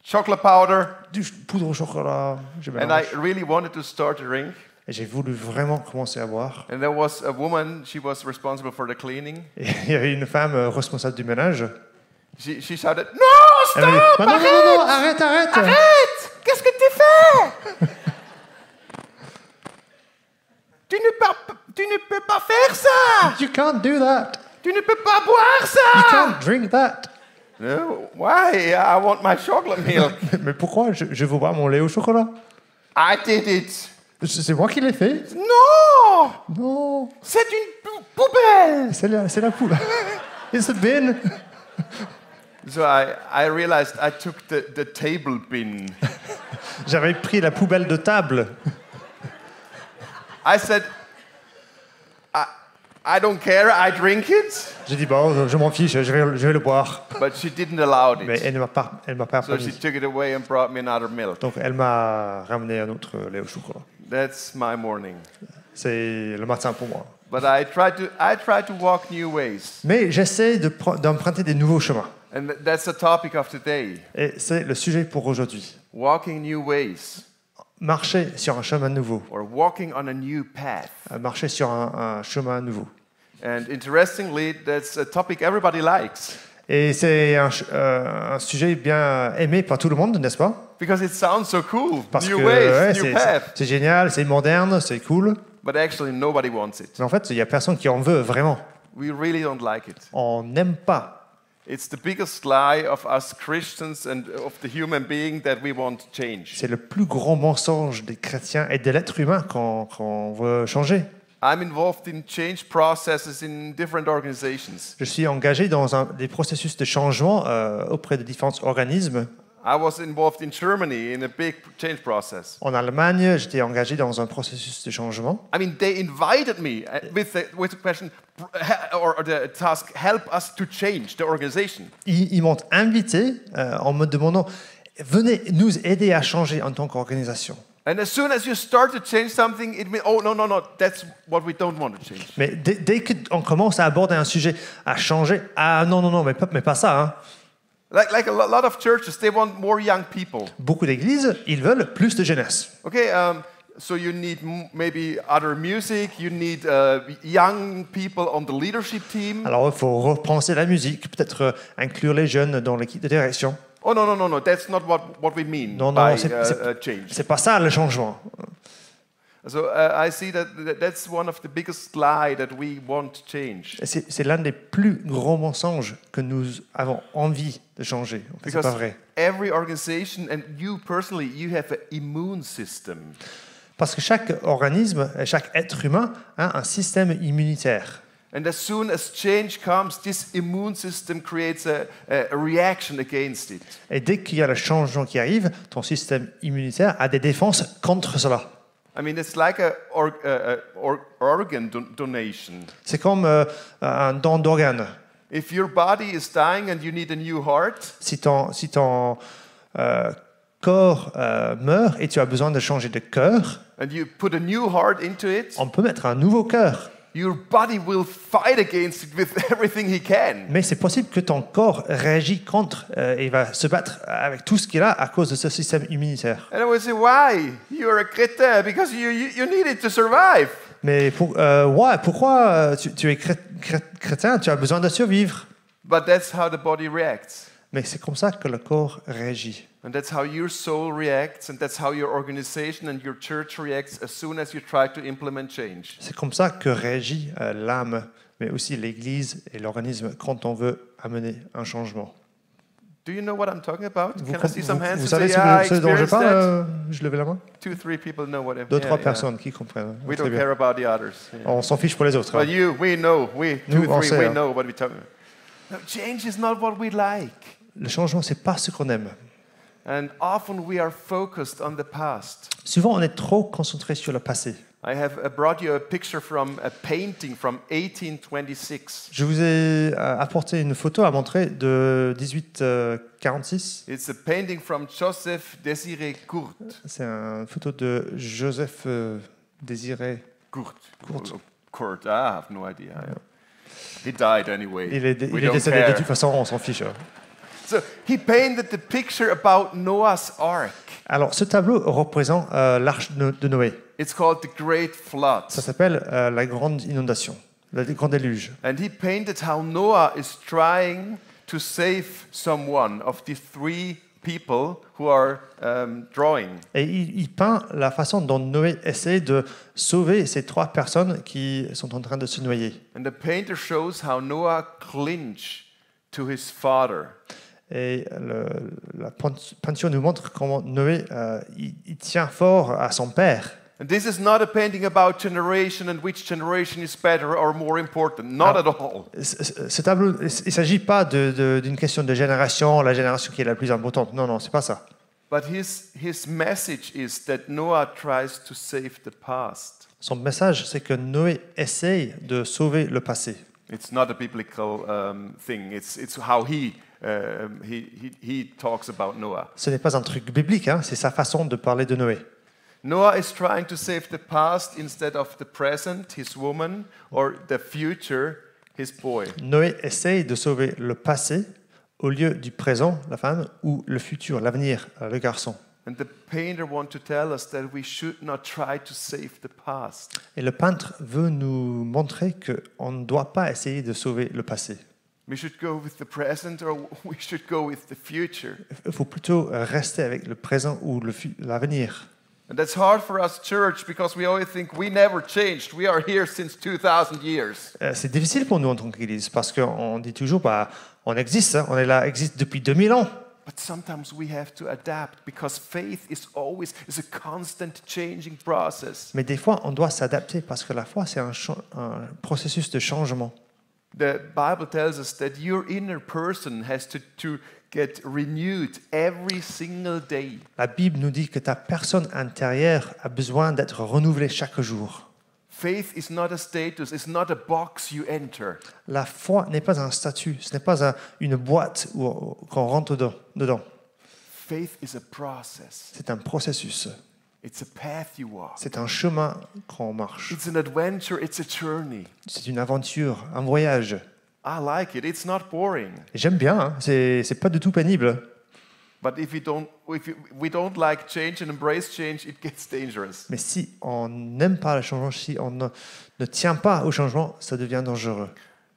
Chocolate powder. Du poudre au chocolat. And I really wanted to start a drink. Et j'ai voulu vraiment commencer à boire. And there was a woman, she was responsible for the cleaning. Et il y avait une femme responsable du ménage. She shouted, "No, stop! Elle m'a dit, non, arrête! Arrête! Qu'est-ce que tu fais? Tu ne peux pas faire ça! You can't do that! Tu ne peux pas boire ça! You can't drink that! No, why? I want my chocolate milk. Mais pourquoi je veux boire mon lait au chocolat? I did it. C'est moi qui l'ai fait. Non! Non! C'est une poubelle! C'est la poubelle. It's a bin. So I realized I took the table bin. J'avais pris la poubelle de table. I said, I don't care, I drink it. J'ai dit, bon, je m'en fiche, je vais le boire. But she didn't allow it. Mais elle m'a pas So she permis. took it away and brought me another milk. Donc elle m'a ramené un autre lait au chocolat. That's my morning. C'est le matin pour moi. But I try to walk new ways. Mais j'essaie d'emprunter des nouveaux chemins. And that's the topic of today. Et c'est le sujet pour aujourd'hui. Walking new ways. Marcher sur un chemin nouveau. Or walking on a new path. Marcher sur un chemin nouveau. And interestingly, that's a topic everybody likes. Et c'est un sujet bien aimé par tout le monde, n'est-ce pas? Because it sounds so cool. Parce New que ways, new path. c'est génial, c'est moderne, c'est cool. But actually, nobody wants it. Mais en fait, il n'y a personne qui en veut vraiment. We really don't like it. On n'aime pas. It's the biggest lie of us Christians and of the human being that we want to change. C'est le plus grand mensonge des chrétiens et de l'être humain qu'on veut changer. I'm involved in change processes in different organizations. Je suis engagé dans des processus de changement auprès de différents organismes. I was involved in Germany in a big change process. En Allemagne, j'étais engagé dans un processus de changement. I mean, they invited me with the question or the task, help us to change the organization. Ils m'ont invité en me demandant, venez nous aider à changer en tant qu'organisation. And as soon as you start to change something, it means, oh, no, that's what we don't want to change. Mais dès qu'on commence à aborder un sujet, à changer, ah non, mais pas ça. Hein. Like a lot of churches, they want more young people. Beaucoup d'églises, ils veulent plus de jeunesse. Okay, so you need maybe other music, you need young people on the leadership team. Alors il faut repenser la musique, peut-être inclure les jeunes dans l'équipe de direction. Oh no, that's not what we mean by change. C'est pas ça le changement. So I see that's one of the biggest lie that we want to change. C'est l'un des plus grands mensonges que nous avons envie de changer. En fait, c'est pas vrai. Every organization and you personally, you have an immune system. Parce que chaque organisme, chaque être humain a un système immunitaire. And as soon as change comes, this immune system creates a reaction against it. Et dès qu'il y a le changement qui arrive, ton système immunitaire a des défenses contre cela. I mean, it's like a organ donation. C'est comme un don d'organe. If your body is dying and you need a new heart, si ton corps meurt et tu as besoin de changer de cœur, and you put a new heart into it, on peut mettre un nouveau cœur. Your body will fight against it with everything he can. Mais c'est possible que ton corps réagisse contre et va se battre avec tout ce qu'il a à cause de ce système immunitaire. And I would say, why? You're a chrétien because you need it to survive. Mais pourquoi tu es chrétien? Tu as besoin de survivre. But that's how the body reacts. Mais c'est comme ça que le corps réagit. And that's how your soul reacts, and that's how your organization and your church reacts as soon as you try to implement change. C'est comme ça que réagit l'âme, mais aussi l'Église et l'organisme quand on veut amener un changement. Do you know what I'm talking about? Can I see some hands? Vous savez ce dont je parle? Je lève la main. 2-3 people know what I'm. 2-3 personnes qui comprennent. We don't care about the others. On s'en fiche pour les autres. But we know. We 2-3 we know what we're talking about. No, change is not what we like. Le changement, c'est pas ce qu'on aime. And often we are focused on the past. Souvent, on est trop concentré sur le passé. I have brought you a picture from a painting from 1826. Je vous ai apporté une photo à montrer de 1846. It's a painting from Joseph Désiré Court. C'est une photo de Joseph Désiré Court. Court. I have no idea. He died anyway. Il est décédé de toute façon, on s'en fiche. So he painted the picture about Noah's Ark. Alors, ce tableau représente l'arche de Noé. It's called the Great Flood. Ça s'appelle la grande inondation, le grand déluge. And he painted how Noah is trying to save someone of the 3 people who are drawing. Et il peint la façon dont Noé essaie de sauver ces 3 personnes qui sont en train de se noyer. And the painter shows how Noah clinged to his father. Et la peinture nous montre comment Noé il tient fort à son père. And this is not a painting about generation and which generation is better or more important. Not at all. Ce tableau, il ne s'agit pas d'une question de génération, la génération qui est la plus importante. Non, c'est pas ça. But his message is that Noah tries to save the past. Son message, c'est que Noé essaye de sauver le passé. It's not a biblical thing. It's how he talks about Noah. Ce n'est pas un truc biblique, hein, c'est sa façon de parler de Noé. Noah is trying to save the past instead of the present, his woman, or the future, his boy. Noé essaye de sauver le passé au lieu du présent, la femme, ou le futur, l'avenir, le garçon. And the painter wants to tell us that we should not try to save the past. Et le peintre veut nous montrer qu'on ne doit pas essayer de sauver le passé. We should go with the present or we should go with the future. Il faut plutôt rester avec le présent ou l'avenir. And that's hard for us, church, because we always think we never changed. We are here since 2000 years. C'est difficile pour nous en tant qu'Église parce qu'on dit toujours, on existe, hein, on est là, existe depuis 2000 ans. But sometimes we have to adapt because faith is a constant changing process. Mais des fois, on doit s'adapter parce que la foi, c'est un processus de changement. The Bible tells us that your inner person has to get renewed every single day. La Bible nous dit que ta personne intérieure a besoin d'être renouvelée chaque jour. Faith is not a status, it's not a box you enter. La foi n'est pas un statut, ce n'est pas une boîte qu'on rentre dedans. Faith is a process. C'est un processus. It's a path you walk. C'est un chemin qu'on marche. It's an adventure, it's a journey. C'est une aventure, un voyage. I like it. It's not boring. Et j'aime bien, hein. C'est pas du tout pénible. But if we don't like change and embrace change, it gets dangerous. Mais si on n'aime pas le changement, si on ne tient pas au changement, ça devient dangereux.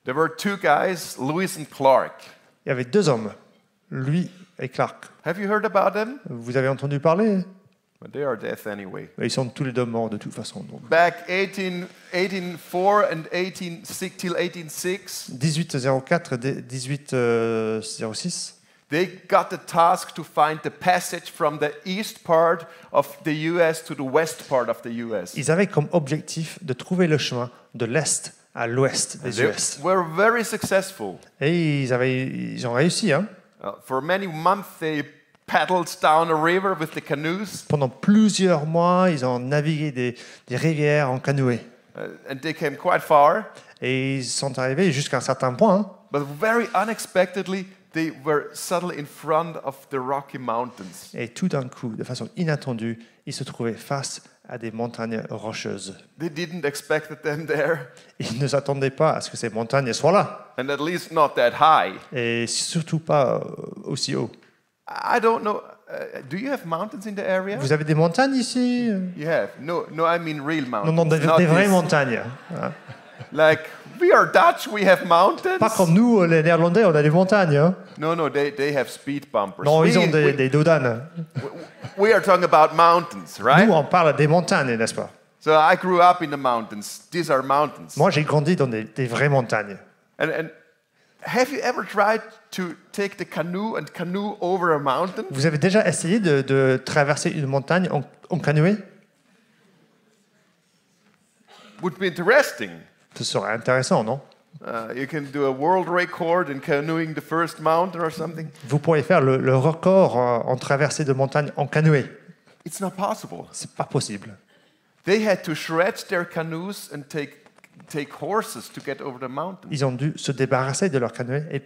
There were two guys, Lewis and Clark. Il y avait deux hommes, lui et Clark. Have you heard about them? Vous avez entendu parler? But they are dead anyway. Ils sont tous les deux morts de toute façon. Donc. Back 1804 and 1806 till 1806. 1804 1806. They got the task to find the passage from the east part of the US to the west part of the US. Ils avaient comme objectif de trouver le chemin de l'est à l'ouest des They US. were very successful. Et ils ont réussi. Hein? For many months they paddled down a river with the canoes. Pendant plusieurs mois, ils ont navigué des rivières en canoë. And they came quite far. Et ils sont arrivés jusqu'à un certain point. Hein? But very unexpectedly, they were suddenly in front of the Rocky Mountains. Et tout d'un coup, de façon inattendue, ils se trouvaient face à des montagnes rocheuses. They didn't expect them there. Ils ne s'attendaient pas à ce que ces montagnes soient là. And at least not that high. Et surtout pas aussi haut. I don't know. Do you have mountains in the area? Vous avez des montagnes ici? You have. No, I mean real mountains. Non, des vraies montagnes. Like, we are Dutch, we have mountains. Pas comme nous, les Néerlandais, on a des montagnes. Hein? No, they have speed bumpers. Non, ils ont des dodanes. We are talking about mountains, right? Nous, on parle des montagnes, n'est-ce pas? So I grew up in the mountains. These are mountains. Moi, j'ai grandi dans des vraies montagnes. And have you ever tried to take the canoe and canoe over a mountain? Vous avez déjà essayé de traverser une montagne en canoë? Would be interesting. Ce serait intéressant, non? You can do a world record in canoeing the first mountain or something. Vous pourriez faire le record en traversée de montagne en canoë. It's not possible. C'est pas possible. They had to shred their canoes and take horses to get over the mountain. Ils ont dû se débarrasser de leur canoë et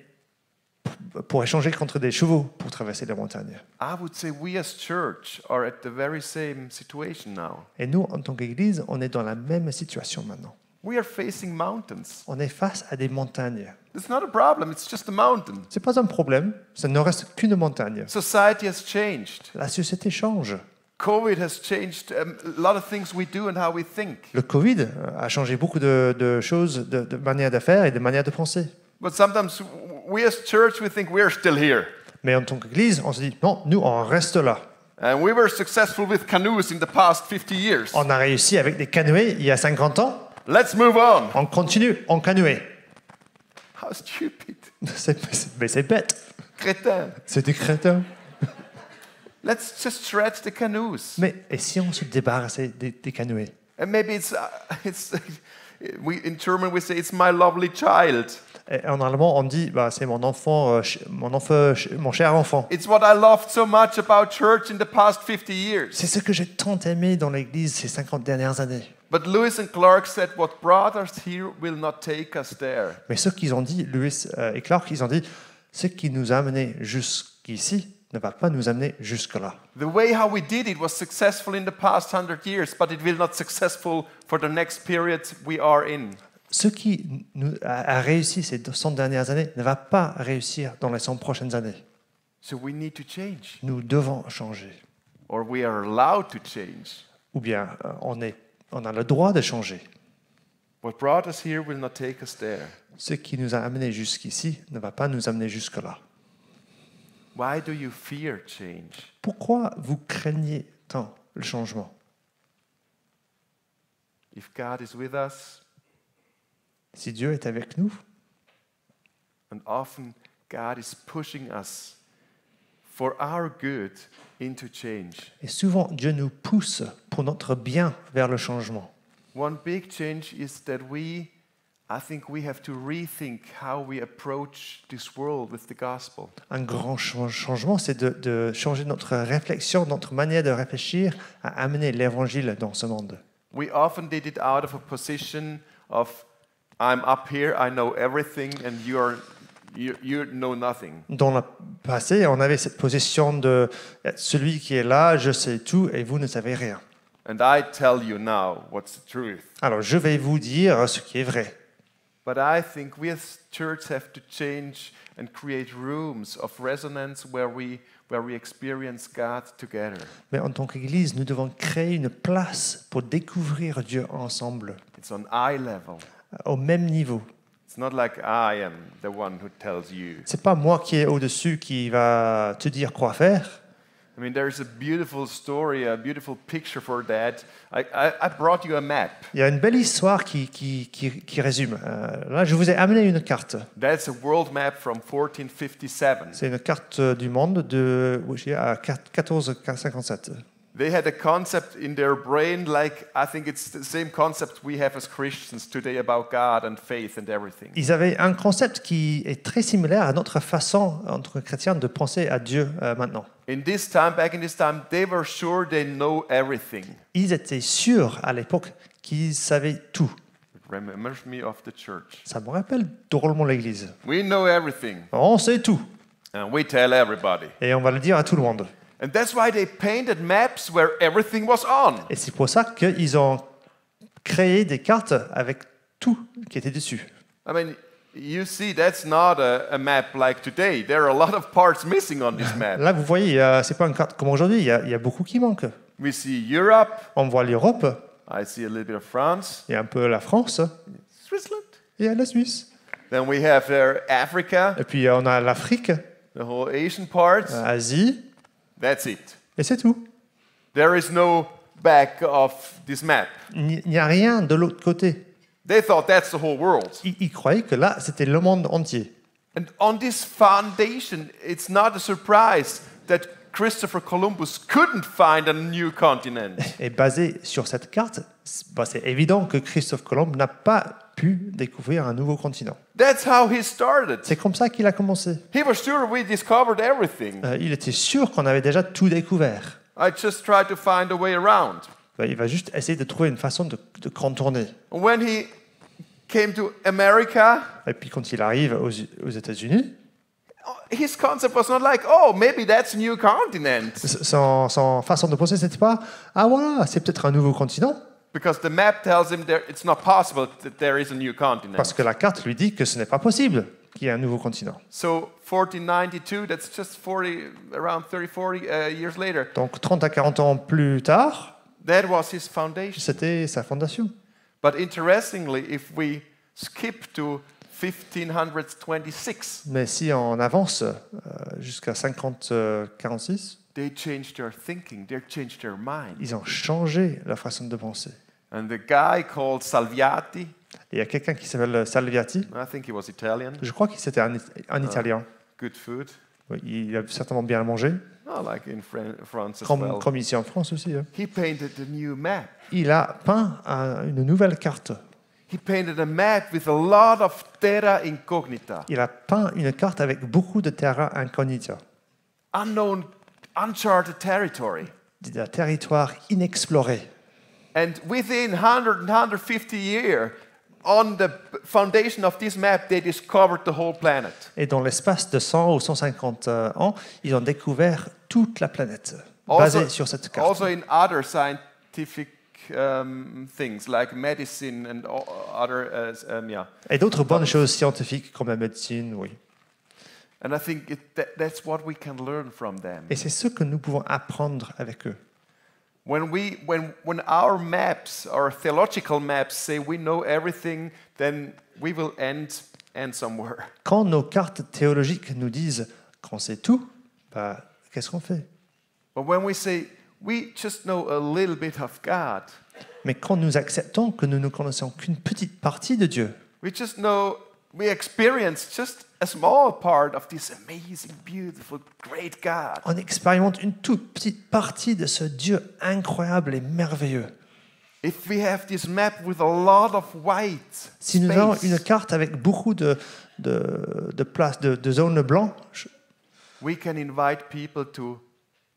pour échanger contre des chevaux pour traverser la montagne. I would say we as church are at the very same situation now. Et nous, en tant qu'Église, on est dans la même situation maintenant. We are facing mountains. On est face à des montagnes. It's not a problem, it's just a mountain. C'est pas un problème, ça ne reste qu'une montagne. Society has changed. La société change. COVID has changed a lot of things we do and how we think. Le Covid a changé beaucoup de choses, de manières de faire et de manières de penser. But sometimes we as church we think we're still here. Mais en tant qu'Église, on se dit non, nous on reste là. And we were successful with canoes in the past 50 years. On a réussi avec des canoës il y a 50 ans. Let's move on. On continue en canoë. How stupid. Mais c'est bête. Crétin. C'est des crétins. Let's just shred the canoes. Mais et si on se débarrassait des canoës? And maybe it's in German we say it's my lovely child. Et en allemand on dit bah c'est mon enfant, mon cher enfant. It's what I loved so much about church in the past 50 years. C'est ce que j'ai tant aimé dans l'Église ces 50 dernières années. But Lewis and Clark said, "What brought us here will not take us there." Mais ce qu'ils ont dit, Lewis et Clark, ils ont dit, ce qui nous a amenés jusqu'ici ne va pas nous amener jusque-là. The way how we did it was successful in the past 100 years, but it will not successful for the next period we are in. Ce qui a réussi ces 100 dernières années ne va pas réussir dans les 100 prochaines années. So we need to change. Nous devons changer. Or we are allowed to change. Ou bien on a le droit de changer. What brought us here will not take us there. Ce qui nous a amenés jusqu'ici ne va pas nous amener jusque-là. Why do you fear change? Pourquoi vous craignez tant le changement? If God is with us, si Dieu est avec nous, and often God is pushing us for our good into change. Et souvent Dieu nous pousse pour notre bien vers le changement. One big change is that I think we have to rethink how we approach this world with the gospel. Un grand changement, c'est de changer notre réflexion, notre manière de réfléchir à amener l'évangile dans ce monde. We often did it out of a position of I'm up here, I know everything, and You know nothing. Dans le passé, on avait cette position de celui qui est là, je sais tout et vous ne savez rien. And I tell you now what's the truth. Alors je vais vous dire ce qui est vrai. But I think we as church have to change and create rooms of resonance where we experience God together. Mais en tant qu'Église, nous devons créer une place pour découvrir Dieu ensemble, It's on eye level. au même niveau. It's not like I am the one who tells you. C'est pas moi qui est au-dessus qui va te dire quoi faire. I mean, there's a beautiful story, a beautiful picture for that. I brought you a map. Il y a une belle histoire qui résume. Là, je vous ai amené une carte. That's a world map from 1457. C'est une carte du monde de 1457. They had a concept in their brain, like I think it's the same concept we have as Christians today about God and faith and everything. Ils avaient un concept qui est très similaire à notre façon, en tant que chrétiens, de penser à Dieu maintenant. Back in this time, they were sure they know everything. Ils étaient sûrs à l'époque qu'ils savaient tout. It reminds me of the church. Ça me rappelle drôlement l'Église. We know everything. On sait tout. And we tell everybody. Et on va le dire à tout le monde. And that's why they painted maps where everything was on. Et c'est pour ça qu'ils ont créé des cartes avec tout qui était dessus. I mean, you see, that's not a map like today. There are a lot of parts missing on this map. Là, vous voyez, c'est pas une carte comme aujourd'hui. Il y a beaucoup qui manquent. We see Europe. On voit l'Europe. I see a little bit of France. Il y a un peu la France. Switzerland. Il y a la Suisse. Then we have Africa. Et puis on a l'Afrique. The whole Asian part. Asie. That's it. Et c'est tout. There is no back of this map. Il n'y a rien de l'autre côté. They thought that's the whole world. Ils croyaient que là, c'était le monde entier. And on this foundation, it's not a surprise that Christopher Columbus couldn't find a new continent. Et basé sur cette carte, c'est évident que Christophe Colomb n'a pas pu découvrir un nouveau continent. That's how he started. C'est comme ça qu'il a commencé. He was sure we discovered everything. Il était sûr qu'on avait déjà tout découvert. I just tried to find a way around. Il va juste essayer de trouver une façon de contourner. When he came to America, et puis quand il arrive aux États-Unis, his concept was not like, oh, maybe that's a new continent. Son façon de penser, c'était pas, ah voilà, c'est peut-être un nouveau continent. Because the map tells him it's not possible that there is a new continent. Parce que la carte lui dit que ce n'est pas possible qu'il y ait un nouveau continent. So 1492, that's just around 30-40 years later. Donc 30 à 40 ans plus tard, that was his foundation. C'était sa fondation. But interestingly, if we skip to 1526, mais si on avance jusqu'à 50-46, they changed their thinking, they changed their mind. Ils ont changé la façon de penser. And the guy called Salviati, il y a quelqu'un qui s'appelle Salviati. I think he was Italian. Je crois que c'était un Italien. Good food. Oui, il a certainement bien mangé. Oh, like in France as well. Comme ici en France aussi. Hein. He painted a new map. Il a peint une nouvelle carte. He painted a map with a lot of terra incognita. Il a peint une carte avec beaucoup de terra incognita. Unknown, uncharted territory. Des territoires inexplorés. And within 100 and 150 years, on the foundation of this map, they discovered the whole planet. Et dans l'espace de 100 ou 150 ans, ils ont découvert toute la planète, basée sur cette carte. Also in other scientific things like medicine and other, yeah. Et d'autres bonnes choses scientifiques comme la médecine, oui. And I think that's what we can learn from them. Et c'est ce que nous pouvons apprendre avec eux. When our maps, our theological maps, say we know everything, then we will end somewhere. Quand nos cartes théologiques nous disent qu'on sait tout, bah, qu'est-ce qu'on fait? But when we say we just know a little bit of God, mais quand nous acceptons que nous ne connaissons qu'une petite partie de Dieu, we experience just a small part of this amazing, beautiful, great God. On expérimente une toute petite partie de ce Dieu incroyable et merveilleux. If we have this map with a lot of white si nous avons une carte avec beaucoup de places, de zones blanches, we can invite people to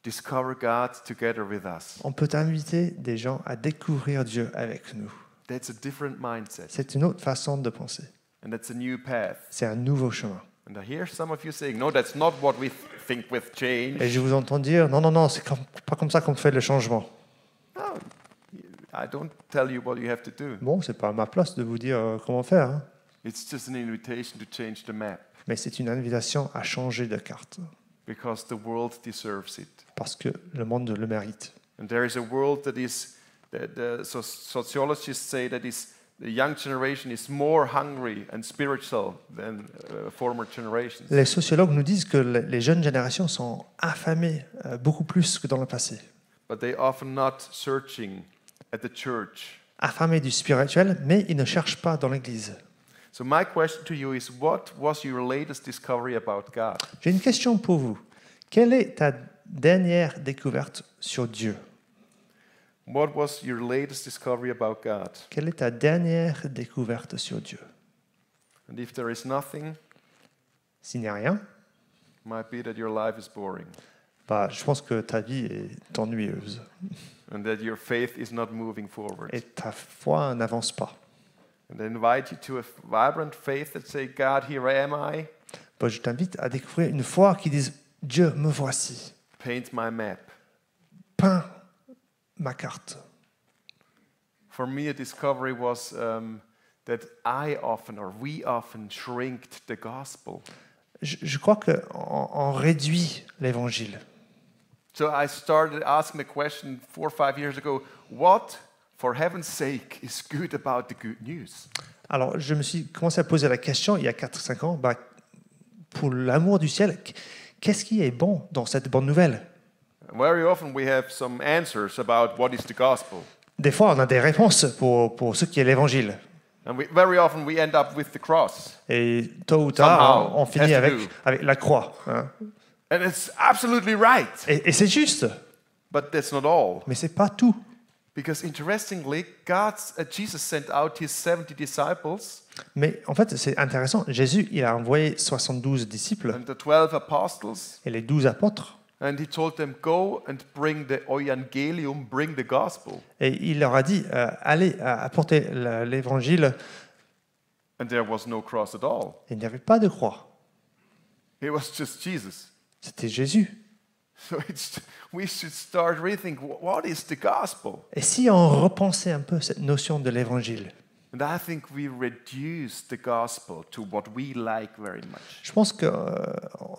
discover God together with us. On peut inviter des gens à découvrir Dieu avec nous. That's a different mindset. C'est une autre façon de penser. And that's a new path. C'est un nouveau chemin. And I hear some of you saying, no, that's not what we think with change. Et je vous entends dire, non, c'est pas comme ça qu'on fait le changement. No, I don't tell you what you have to do. Bon, c'est pas à ma place de vous dire comment faire, hein. It's just an invitation to change the map. Mais c'est une invitation à changer de carte. Because the world deserves it. Parce que le monde le mérite. And there is a world that is, the sociologists say that is, the young generation is more hungry and spiritual than former generations. Les sociologues nous disent que les jeunes générations sont affamées beaucoup plus que dans le passé. But they often not searching at the church. Affamés du spirituel, mais ils ne cherchent pas dans l'Église. So my question to you is, what was your latest discovery about God? J'ai une question pour vous. Quelle est ta dernière découverte sur Dieu? What was your latest discovery about God? Quelle est ta dernière découverte sur Dieu? And if there is nothing, s'il n'y a rien, it might be that your life is boring. Je pense que ta vie est ennuyeuse. And that your faith is not moving forward. Et ta foi n'avance pas. And I invite you to a vibrant faith that say, God, here am I. Je t'invite à découvrir une foi qui dise, Dieu, me voici. Paint my map. Peins ma carte. For me, a discovery was that we often shrinked the gospel. Je crois qu'on réduit l'évangile. So I started asking the question 4 or 5 years ago, what, for heaven's sake, is good about the good news? Alors, je me suis commencé à poser la question il y a 4-5 ans, pour l'amour du ciel, qu'est-ce qui est bon dans cette bonne nouvelle? Very often we have some answers about what is the gospel. Des fois, on a des réponses pour ce qui est l'évangile. And very often we end up with the cross. Et tôt ou tard, on finit avec la croix. Hein. And it's absolutely right. Et c'est juste. But that's not all. Mais c'est pas tout. Because interestingly, Jesus sent out his 70 disciples. Mais en fait, c'est intéressant. Jésus, il a envoyé 72 disciples. And the 12 apostles. Et les 12 apôtres. And he told them, go and bring the evangelium, bring the gospel. Et il leur a dit, allez apporter l'évangile. And there was no cross at all. Il n'y avait pas de croix. It was just Jesus. C'était Jésus. So we should start rethink, what is the gospel? Et si on repensait un peu cette notion de l'évangile? And I think we reduce the gospel to what we like very much. Je pense que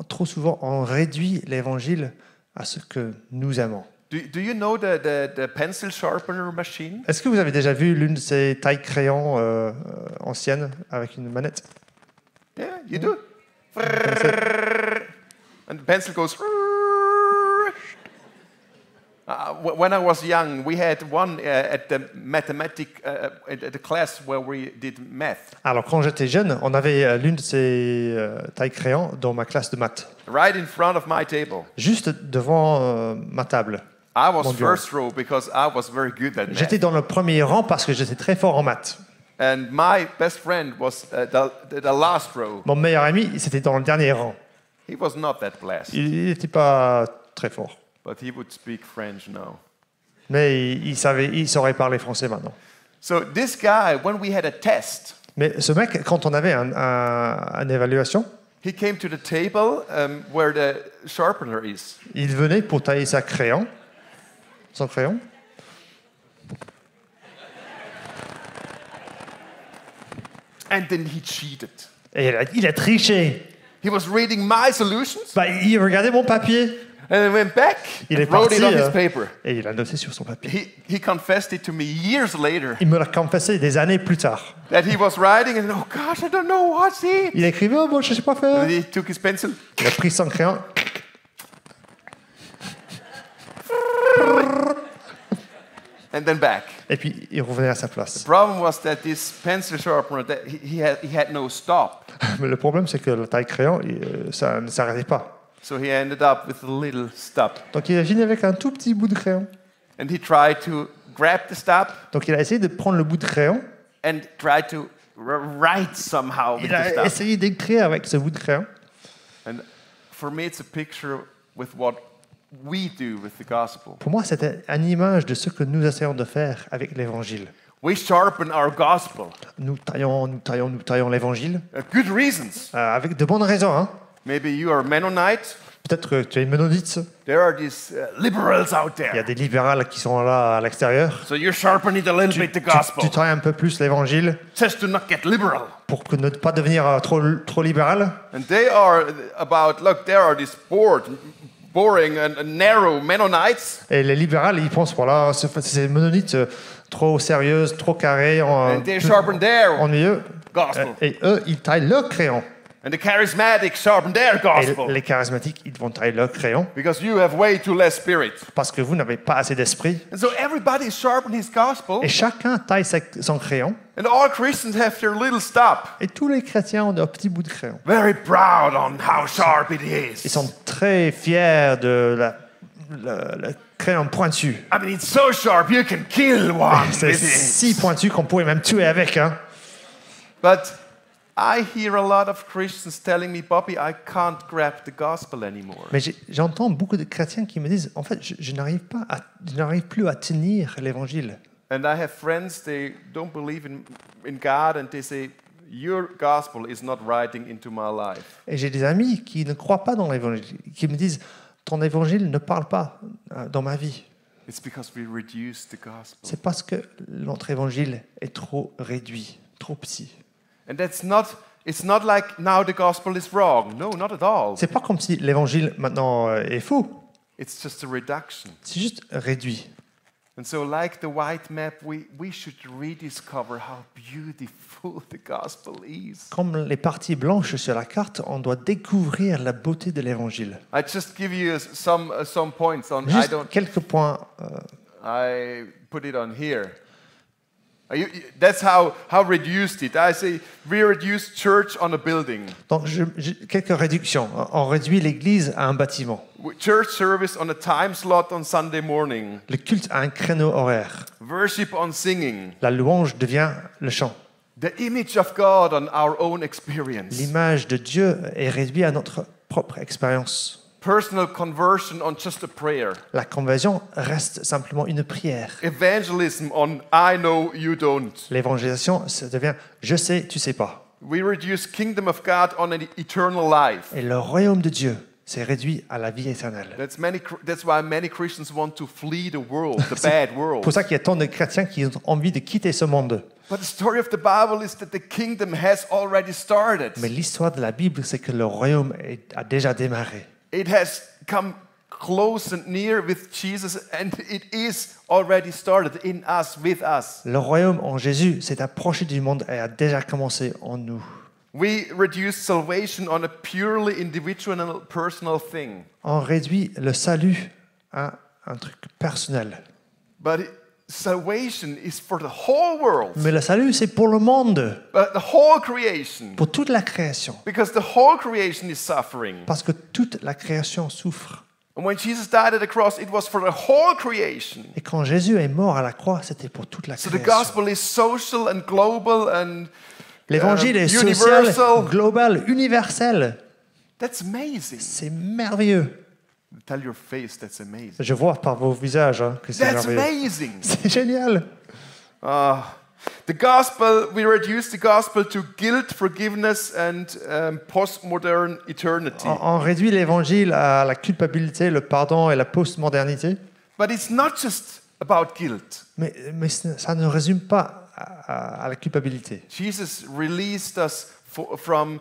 trop souvent on réduit l'évangile à ce que nous aimons. Do you know the pencil sharpener machine? Est-ce que vous avez déjà vu l'une de ces tailles crayons anciennes avec une manette? Yeah, you do. And the pencil goes. When I was young, we had one at the at the class where we did math. Alors quand j'étais jeune, on avait l'une de ces tailles crayons dans ma classe de maths. Right in front of my table. Juste devant ma table. I was first row because I was very good at math. J'étais dans le premier rang parce que j'étais très fort en maths. And my best friend was the last row. Mon meilleur ami, c'était dans le dernier rang. He was not that blessed. Il n'était pas très fort. But he would speak French now. Mais il saurait parler français maintenant. So this guy, when we had a test, mais ce mec, quand on avait une évaluation, he came to the table where the sharpener is. Il venait pour tailler son crayon. And then he cheated. Et il a triché. He was reading my solutions. Il regardait mon papier. And then went back il and wrote it on his paper. Et il a noté sur son papier. He confessed it to me years later. Il me l'a confessé des années plus tard. That he was writing and oh gosh, I don't know what's it. Il écrivait bon, je sais pas faire. And he took his pencil. Il a pris son crayon. And then back. Et puis il revenait à sa place. The problem was that this pencil sharpener, that he had no stop. Mais le problème c'est que la taille crayon, ça ne s'arrêtait pas. So he ended up with a little stop. Donc il a fini avec un tout petit bout de crayon. And he tried to grab the stop. Donc il a essayé de prendre le bout de crayon. And tried to write somehow with the stop. Il a essayé d'écrire avec ce bout de crayon. And for me, it's a picture with what we do with the gospel. Pour moi, c'était une image de ce que nous essayons de faire avec l'évangile. We sharpen our gospel. Nous taillons l'évangile. Good reasons. Avec de bonnes raisons. Hein. Maybe you are Mennonite. Peut-être que tu es ménonite. There are these liberals out Il y a there. des libérales qui sont là à l'extérieur. So you sharpen it a little bit, the gospel. Tu tailles un peu plus l'évangile Just to not get liberal. pour que ne pas devenir trop libéral. And they are about, look, there are these boring and narrow Mennonites. Et les libérales, ils pensent, voilà, ces ménonites trop sérieuses, trop carrées, And they sharpen their ennuyeux. gospel. Et eux, ils taillent leur crayon. And the charismatics sharpen their gospel. Et les charismatiques, ils vont tailler leur crayon. Because you have way too less spirit. Parce que vous n'avez pas assez d'esprit. And so everybody sharpen his gospel. Et chacun taille son crayon. And all Christians have their little stop. Et tous les chrétiens ont leur petit bout de crayon. Very proud on how sharp it is. Ils sont très fiers de le crayon pointu. I mean, it's so sharp you can kill one C'est with it. si pointu qu'on pourrait même tuer avec. Hein. But I hear a lot of Christians telling me, Bobby, I can't grab the gospel anymore. Mais j'entends beaucoup de chrétiens qui me disent, en fait, je n'arrive plus à tenir l'évangile. And I have friends, they don't believe in God, and they say, your gospel is not writing into my life. Et j'ai des amis qui ne croient pas dans l'évangile, qui me disent, ton évangile ne parle pas dans ma vie. It's because we reduce the gospel. C'est parce que notre évangile est trop réduit, trop petit. And it's not like now the gospel is wrong. No, not at all. C'est pas comme si l'évangile maintenant est faux. It's just a reduction. C'est juste réduit. And so like the white map, we should rediscover how beautiful the gospel is. Comme les parties blanches sur la carte, on doit découvrir la beauté de l'évangile. I just give you some points on. Juste quelques points. I put it on here. That's how reduced it. I say we reduce church on a building. Donc quelques réductions. On réduit l'église à un bâtiment. Church service on a time slot on Sunday morning. Le culte a un créneau horaire. Worship on singing. La louange devient le chant. The image of God on our own experience. L'image de Dieu est réduite à notre propre expérience. Personal conversion on just a prayer. La conversion reste simplement une prière. Evangelism on I know you don't. L'évangélisation, ça devient je sais, tu sais pas. We reduce kingdom of God on an eternal life. Et le royaume de Dieu s'est réduit à la vie éternelle. That's why many Christians want to flee the world, the bad world. C'est pour ça qu'il y a tant de chrétiens qui ont envie de quitter ce monde. But the story of the Bible is that the kingdom has already started. Mais l'histoire de la Bible, c'est que le royaume a déjà démarré. It has come close and near with Jesus, and it is already started in us, with us. Le royaume en Jésus s'est approché du monde et a déjà commencé en nous. We reduce salvation on a purely individual and personal thing. On réduit le salut à un truc personnel. But salvation is for the whole world. Mais le salut, c'est pour le monde. But the whole creation. Pour toute la création. Because the whole creation is suffering. Parce que toute la création souffre. And when Jesus died at the cross, it was for the whole creation. Et quand Jésus est mort à la croix, c'était pour toute la création. So the gospel is social and global and l'évangile est social, global, universel. That's amazing. C'est merveilleux. Tell your face that's amazing. Je vois par vos visages que c'est merveilleux. That's amazing. C'est génial. The gospel, we reduce the gospel to guilt, forgiveness and postmodern eternity. On réduit l'évangile à la culpabilité, le pardon et la postmodernité. But it's not just about guilt. Mais ça ne résume pas à la culpabilité. Jesus released us from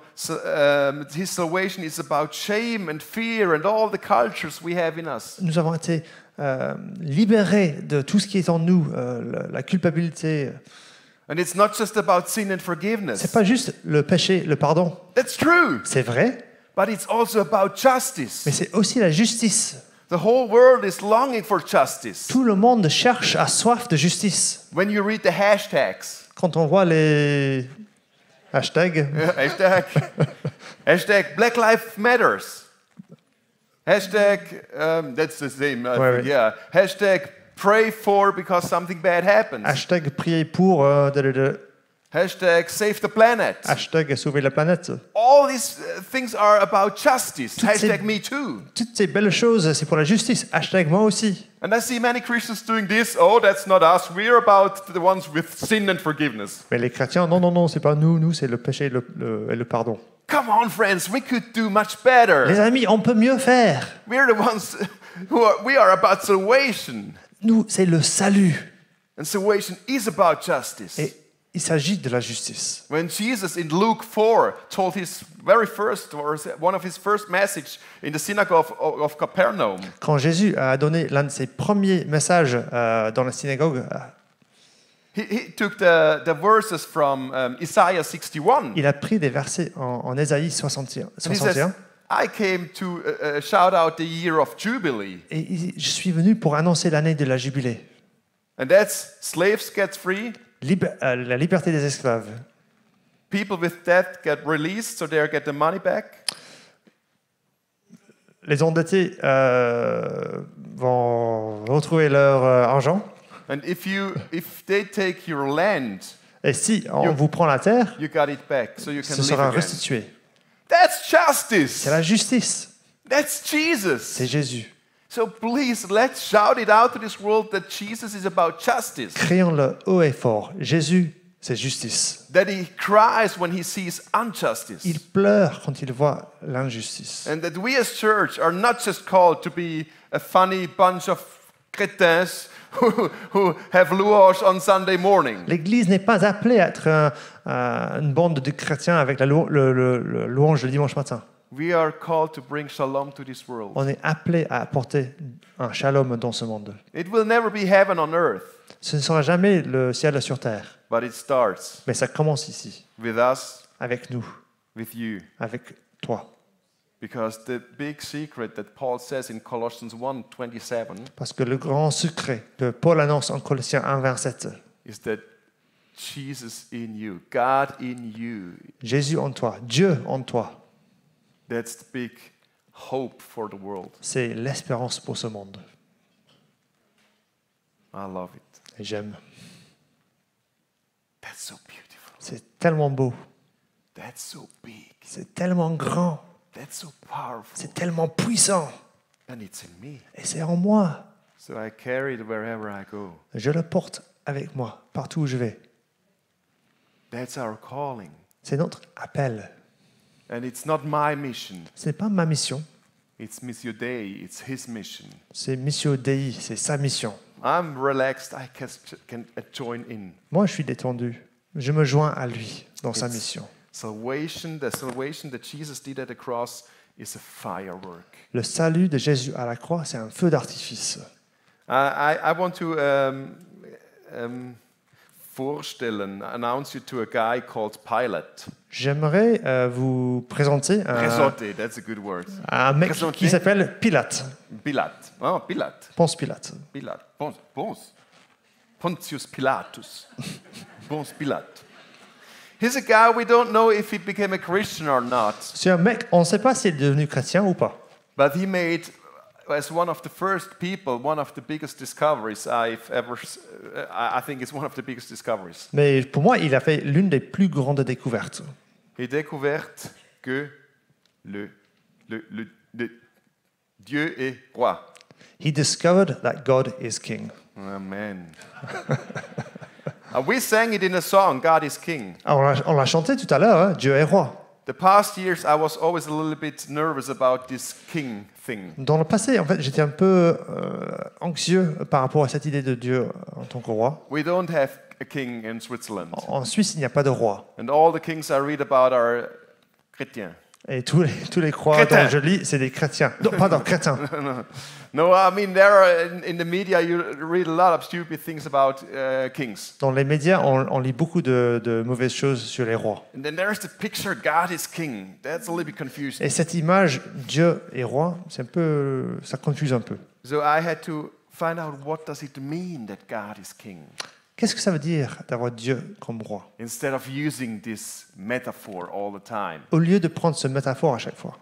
his salvation is about shame and fear and all the cultures we have in us. Nous avons été libérés de tout ce qui est en nous, la culpabilité. And it's not just about sin and forgiveness. C'est pas juste le péché, le pardon. That's true. C'est vrai. But it's also about justice. Mais c'est aussi la justice. The whole world is longing for justice. Tout le monde cherche, a soif de justice. When you read the hashtags. Quand on voit les hashtags. Hashtag Black Lives Matters. Hashtag that's the same. Yeah. Hashtag pray for because something bad happens. Hashtag prier pour. Hashtag save the planet. Hashtag sauver la planète. All these things are about justice. Toutes ces- Hashtag me too. Toutes ces belles choses, c'est pour la justice. Hashtag moi aussi. And I see many Christians doing this. Oh, that's not us. We're about the ones with sin and forgiveness. Mais les chrétiens, non, non, non, c'est pas nous. Nous, c'est le péché et le pardon. Come on, friends. We could do much better. Les amis, on peut mieux faire. We're the ones we are about salvation. Nous, c'est le salut. And salvation is about justice. Et il s'agit de la justice. When Jesus in Luke 4 told his very first, or one of his first message in the synagogue of Capernaum, Quand Jésus a donné l'un de ses premiers messages dans la synagogue, he took the verses from Isaiah 61. il a pris des versets en Ésaïe 61. And he says, I came to shout out the year of Jubilee. Et je suis venu pour annoncer l'année de la jubilée. And that's slaves get free. La liberté des esclaves. People with debt get released, so they get the money back. Les endettés vont retrouver leur argent. And if they take your land, Et si on vous prend la terre, you got it back, so you can ce live sera again. restitué. That's justice. C'est la justice. That's Jesus. C'est Jésus. So please, let's shout it out to this world that Jesus is about justice. Crions-le haut et fort. Jésus, c'est justice. That he cries when he sees injustice. Il pleure quand il voit l'injustice. And that we as church are not just called to be a funny bunch of chrétiens who have louange on Sunday morning. L'Église n'est pas appelée à être une bande de chrétiens avec la louange le dimanche matin. We are called to bring shalom to this world. On est appelé à apporter un shalom dans ce monde. It will never be heaven on earth, Ce ne sera jamais le ciel sur terre, but it starts mais ça commence ici, with us, avec nous, with you. avec toi. Because the big secret that Paul says in Colossians 1:27 Parce que le grand secret que Paul annonce en Colossiens 1:27, is that Jesus in you, God in you. Jésus en toi, Dieu en toi, That's the big hope for the world. c'est l'espérance pour ce monde. I love it. Et j'aime. That's so beautiful. C'est tellement beau, That's so big. c'est tellement grand, That's so powerful. c'est tellement puissant. And it's in me. Et c'est en moi. So I carry it wherever I go. Je le porte avec moi, partout où je vais. That's our calling. C'est notre appel. And it's not my mission. Ce n'est pas ma mission, It's Missio Dei. It's his mission. c'est Missio Dei, c'est sa mission. I'm relaxed. I can join in. Moi, je suis détendu. Je me joins à lui dans sa It's mission. Salvation, the salvation that Jesus did at the cross is a firework. Le salut de Jésus à la croix, c'est un feu d'artifice. I want to vorstellen, announce you to a guy called Pilate. J'aimerais vous présenter Présenter, that's a good word. un mec Présenter. qui s'appelle Pilate. Pilate. Oh, Pilate. Ponce Pilate. Pilate. Pontius Pilatus. Ponce Pilate. He's a guy we don't know if he became a Christian or not. C'est un mec, on ne sait pas s'il est devenu chrétien ou pas. But he made, as one of the first people, one of the biggest discoveries I've ever. I think it's one of the biggest discoveries. Mais pour moi, il a fait l'une des plus grandes découvertes. Il a découvert que le Dieu est roi. He discovered that God is king. Amen. We sang it in a song, God is King. Alors, on l'a chanté tout à l'heure, hein, Dieu est roi. The past years, I was always a little bit nervous about this king thing. Dans le passé, en fait, j'étais un peu anxieux par rapport à cette idée de Dieu en tant que roi. We don't have a king in Switzerland. En Suisse, il n'y a pas de roi. And all the kings I read about are chrétiens. Et tous les rois dont je lis, c'est des chrétiens. Non, pardon, chrétiens. No, I mean, there are, in the media, you read a lot of stupid things about kings. Dans les médias, on lit beaucoup de mauvaises choses sur les rois. And then there's the picture, God is king. That's a little bit confusing. Et cette image, Dieu est roi, c'est un peu, ça confuse un peu. So I had to find out what does it mean that God is king. Qu'est-ce que ça veut dire d'avoir Dieu comme roi? Instead of using this metaphor all the time. Au lieu de prendre ce métaphore à chaque fois.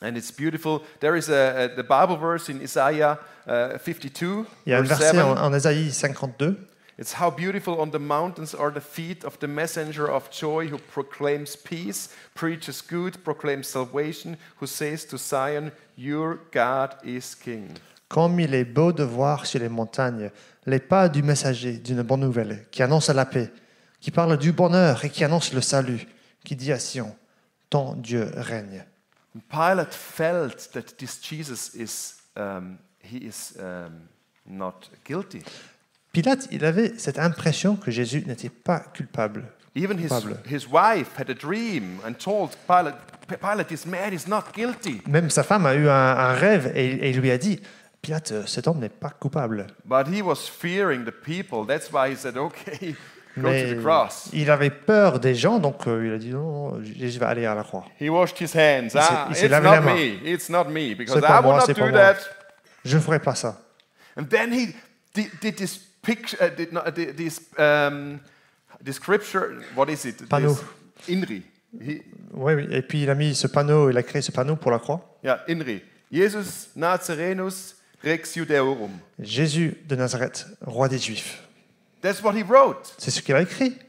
And it's beautiful. There is the Bible verse in Isaiah 52, Il y a un verse verset 7. en Ésaïe 52. It's how beautiful on the mountains are the feet of the messenger of joy who proclaims peace, preaches good, proclaims salvation, who says to Zion, your God is King. Comme il est beau de voir sur les montagnes les pas du messager d'une bonne nouvelle, qui annonce la paix, qui parle du bonheur et qui annonce le salut, qui dit à Sion, ton Dieu règne. Pilate felt that this Jesus is, not guilty. Pilate, il avait cette impression que Jésus n'était pas coupable. Even his wife had a dream and told Pilate, Pilate, this man is not guilty. Même sa femme a eu un rêve et il lui a dit, Pilate, cet homme n'est pas coupable. But he was fearing the people. That's why he said, okay, go Mais to the cross. il avait peur des gens, donc il a dit, non, Jésus va aller à la croix. He washed his hands. Il s'est It's lavé la not main. me. It's not me. Because C'est I pas will moi, not c'est pas do moi. that. Je ne ferai pas ça. And then he did this picture, this scripture, what is it? Panneau. This, Inri. Oui, et puis il a mis ce panneau, il a créé ce panneau pour la croix. Ja, Inri. Jesus Nazarenus Rex Judaeorum. Jésus de Nazareth, roi des Juifs. That's what he wrote. C'est ce qu'il a écrit.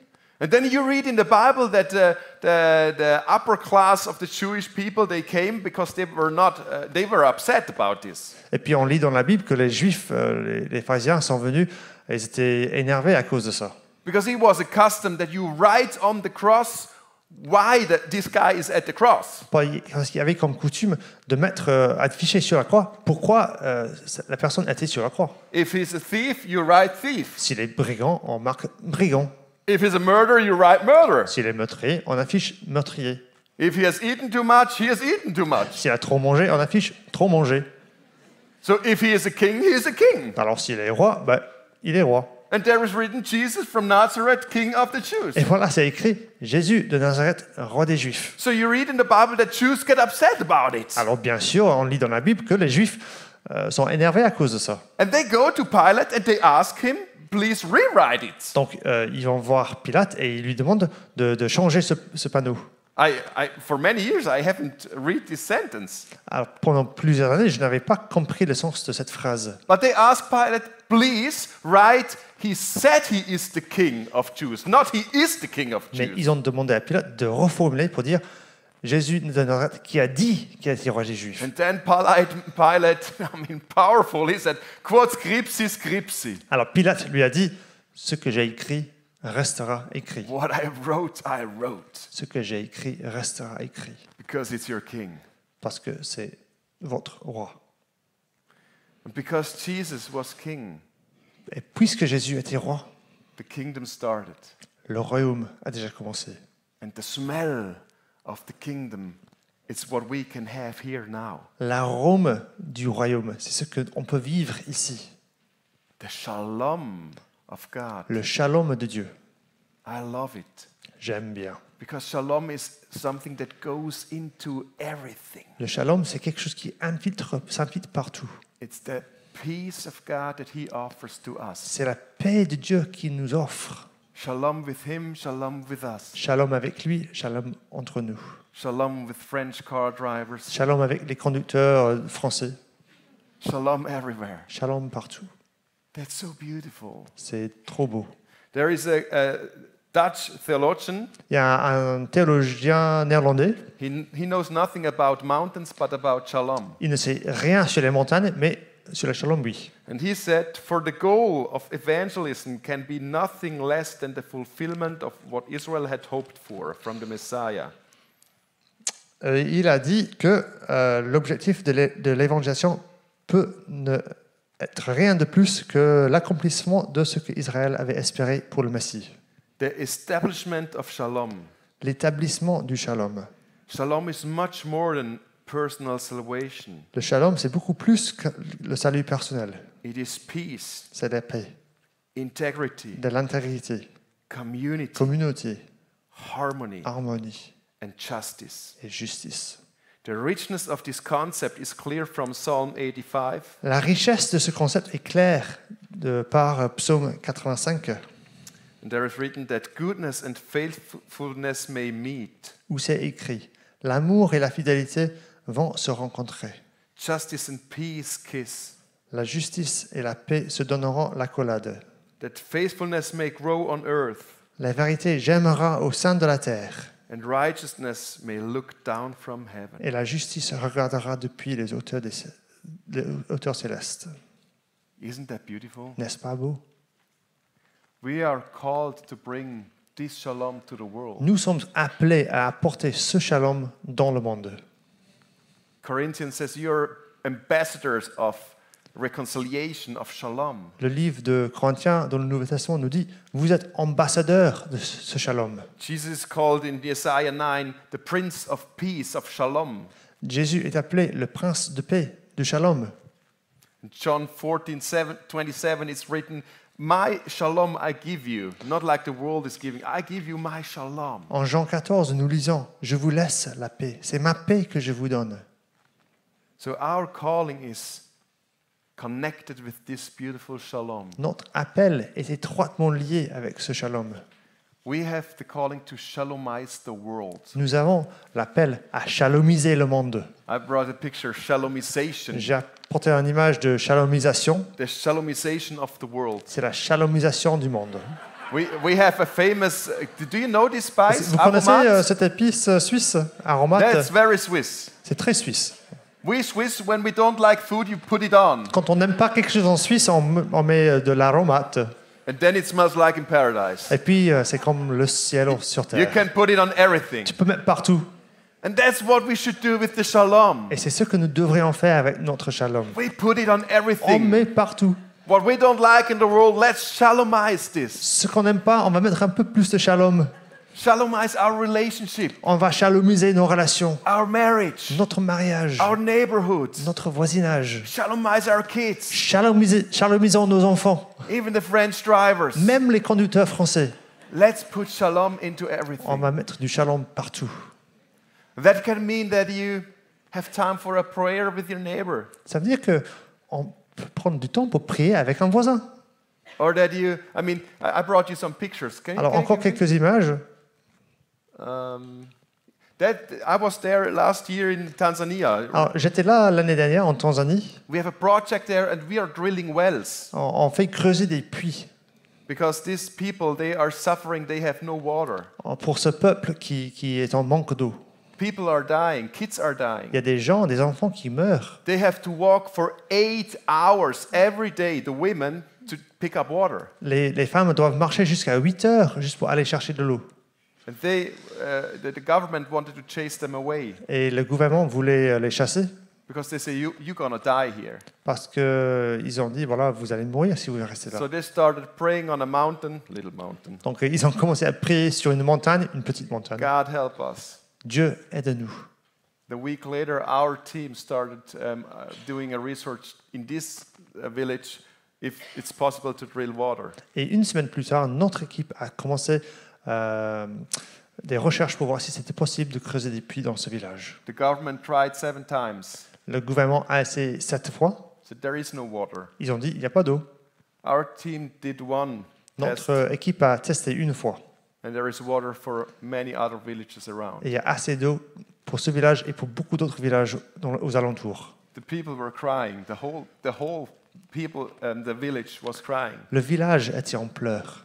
And then you read in the Bible that the upper class of the Jewish people, they came because they were upset about this. Et puis on lit dans la Bible que les Juifs, les pharisiens sont venus, et ils étaient énervés à cause de ça. Because he was accustomed that you write on the cross why this guy is at the cross. Parce qu'il y avait comme coutume de mettre, afficher sur la croix pourquoi la personne était sur la croix. If he's a thief, you write thief. S'il est brigand, on marque brigand. If he's a murderer, you write murderer. S'il est meurtrier, on affiche meurtrier. If he has eaten too much, he has eaten too much. S'il a trop mangé, on affiche trop mangé. So if he is a king, he is a king. Alors s'il est roi, il est roi. And there is written Jesus from Nazareth, King of the Jews. Et voilà, c'est écrit Jésus de Nazareth, roi des Juifs. So you read in the Bible that Jews get upset about it. Alors bien sûr, on lit dans la Bible que les Juifs sont énervés à cause de ça. And they go to Pilate and they ask him, please rewrite it. Donc ils vont voir Pilate et ils lui demandent de changer ce panneau. For many years, I haven't read this sentence. Alors, pendant plusieurs années, je n'avais pas compris le sens de cette phrase. But they asked Pilate, please write, he said he is the king of Jews, not he is the king of Mais Jews. ils ont demandé à Pilate de reformuler pour dire Jésus de Nazareth qui a dit qu'il était roi des Juifs. And then Pilate, powerful, he said, quod scripsi, scripsi. Alors Pilate lui a dit ce que j'ai écrit restera écrit. What I wrote, I wrote. Ce que j'ai écrit restera écrit. Because it's your king. Parce que c'est votre roi. And because Jesus was king, Et puisque Jésus était roi, the kingdom started. le royaume a déjà commencé. And the smell of the kingdom, it's what we can have here now. L'arôme du royaume, c'est ce qu'on peut vivre ici. The shalom of God. Le shalom de Dieu. I love it. J'aime bien. Because shalom is something that goes into everything. Le shalom, c'est quelque chose qui s'infiltre partout. It's the peace of God that he offers to us. C'est la paix de Dieu qu'il nous offre. Shalom with him, shalom with us. Shalom avec lui, shalom entre nous. Shalom with French car drivers. Shalom avec les conducteurs français. Shalom everywhere. Shalom partout. That's so beautiful. C'est trop beau. There is a Dutch theologian. Il y a un théologien néerlandais. He knows nothing about mountains but about shalom. Il ne sait rien sur les montagnes, mais sur le shalom, oui. And he said, for the goal of evangelism can be nothing less than the fulfillment of what Israel had hoped for from the Messiah. Il a dit que l'objectif de l'évangélisation peut ne être rien de plus que l'accomplissement de ce qu'Israël avait espéré pour le Messie. The establishment of shalom. L'établissement du shalom. Shalom is much more than personal salvation. Le shalom, c'est beaucoup plus que le salut personnel. It is peace. C'est la paix. Integrity. De l'intégrité. Community. Harmony. Harmonie. And justice. Et justice. The richness of this concept is clear from Psalm 85. La richesse de ce concept est claire par Psaume 85. And there is written that goodness and faithfulness may meet. Où c'est écrit, l'amour et la fidélité vont se rencontrer. Justice and peace kiss. La justice et la paix se donneront l'accolade. that faithfulness may grow on earth, La vérité germera au sein de la terre, and righteousness may look down from heaven. et la justice regardera depuis les hauteurs célestes. Isn't that beautiful? N'est-ce pas beau? We are called to bring this shalom to the world. Nous sommes appelés à apporter ce shalom dans le monde. Corinthians says you're ambassadors of reconciliation, of shalom. Le livre de Corinthiens dans le Nouveau Testament nous dit, vous êtes ambassadeurs de ce shalom. Jesus called in Isaiah 9 the Prince of Peace, of shalom. Jésus est appelé le prince de paix, de shalom. In John 14:27 it's written, my shalom I give you, not like the world is giving. I give you my shalom. En Jean 14, nous lisons, je vous laisse la paix. C'est ma paix que je vous donne. So our calling is connected with this beautiful shalom. Notre appel est étroitement lié avec ce shalom. We have the calling to shalomize the world. Nous avons l'appel à shalomiser le monde. I brought a picture, shalomization. J'ai apporté une image de shalomisation. The shalomization of the world. C'est la shalomisation du monde. We have a famous. Do you know this spice? Vous connaissez cette épice suisse, aromate? That's very Swiss. C'est très suisse. We Swiss, when we don't like food, you put it on. Quand on n'aime pas quelque chose en Suisse, on met de l'aromate. And then it smells like in paradise. Et puis c'est comme le ciel sur terre. You can put it on everything. Tu peux mettre partout. And that's what we should do with the shalom. Et c'est ce que nous devrions faire avec notre shalom. We put it on On everything. met partout. What we don't like in the world, let's shalomize this. Ce qu'on n'aime pas, on va mettre un peu plus de shalom. Shalomize our relationship. On va shalomiser nos relations, Our marriage. notre mariage, Our neighborhoods. notre voisinage. Shalomize our kids. Shalomisons nos enfants, Even the French drivers. même les conducteurs français. Let's put shalom into On everything. va mettre du shalom partout. That can mean that you have time for a prayer with your neighbor. Ça veut dire que on peut prendre du temps pour prier avec un voisin. Or that you, I brought you some pictures. Alors encore quelques images. I was there last year in Tanzania. Alors j'étais là l'année dernière en Tanzanie. We have a project there and we are drilling wells. On fait creuser des puits. Because these people, they are suffering, they have no water. Pour ce peuple qui est en manque d'eau. People are dying, kids are dying. Il y a des gens, des enfants qui meurent. They have to walk for 8 hours every day, the women, to pick up water. Les femmes doivent marcher jusqu'à 8 heures juste pour aller chercher de l'eau. And the government wanted to chase them away. Et le gouvernement voulait les chasser. Because they say, you're gonna die here. Parce qu'ils ont dit, voilà, vous allez mourir si vous restez là. So they started praying on a mountain, little mountain. Donc ils ont commencé à prier sur une montagne, une petite montagne. God help us. Dieu aide-nous. The week later, our team started doing a research in this village if it's possible to drill water. Et une semaine plus tard, notre équipe a commencé des recherches pour voir si c'était possible de creuser des puits dans ce village. The government tried 7 times. Le gouvernement a essayé 7 fois. So there is no water. Ils ont dit, il n'y a pas d'eau. Our team did one test, Notre équipe a testé une fois. and there is water for many other villages around. Et il y a assez d'eau pour ce village et pour beaucoup d'autres villages aux alentours. The people were crying. The whole people the village was crying. Le village était en pleurs.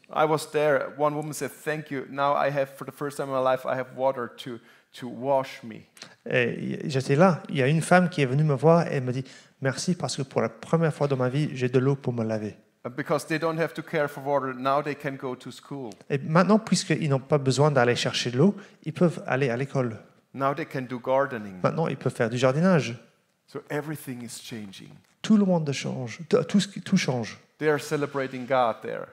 I was there. One woman said, "Thank you. Now I have, for the first time in my life, I have water to wash me." Et j'étais là. Il y a une femme qui est venue me voir et elle me dit merci parce que pour la première fois dans ma vie, j'ai de l'eau pour me laver. Because they don't have to care for water, now they can go to school. Et maintenant, puisqu'ils n'ont pas besoin d'aller chercher de l'eau, ils peuvent aller à l'école. Now they can do gardening. Maintenant, ils peuvent faire du jardinage. So everything is changing. Tout le monde change. Tout change. They are celebrating God there.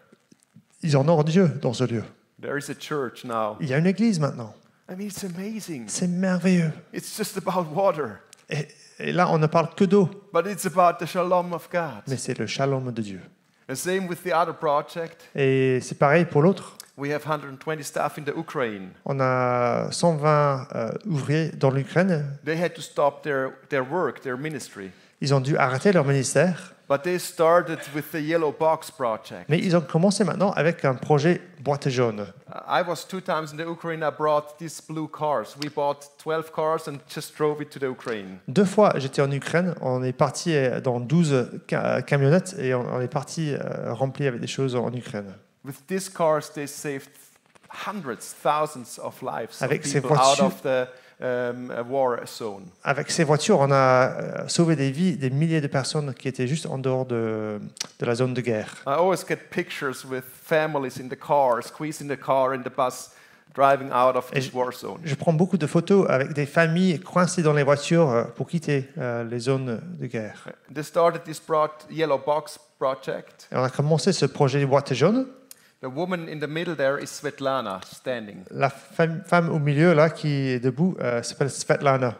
Ils honorent Dieu dans ce lieu. There is a church now. Il y a une église maintenant. I mean, it's amazing. C'est merveilleux. It's just about water. Et là, on ne parle que d'eau. But it's about the shalom of God. Mais c'est le shalom de Dieu. The same with the other project. Et c'est pareil pour l'autre. We have 120 staff in the Ukraine. On a 120 ouvriers dans l'Ukraine. They had to stop their work, their ministry. Ils ont dû arrêter leur ministère. But they started with the Yellow Box project. Mais ils ont commencé maintenant avec un projet boîte jaune. I was 2 times in the Ukraine. I brought these blue cars. We bought 12 cars and just drove it to the Ukraine. 2 fois, j'étais en Ukraine. On est parti dans 12 camionnettes et on est parti rempli avec des choses en Ukraine. With these cars, they saved hundreds, thousands of lives of Avec ces people out voitures- of the war zone. Avec ces voitures, on a sauvé des vies, des milliers de personnes qui étaient juste en dehors de la zone de guerre. I always get pictures with families in the car, squeezing the car in the bus, driving out of this war zone. Je prends beaucoup de photos avec des familles coincées dans les voitures pour quitter les zones de guerre. They started this Yellow Box project. Et on a commencé ce projet boîte jaune. The woman in the middle there is Svetlana, standing. La femme au milieu là qui est debout s'appelle Svetlana.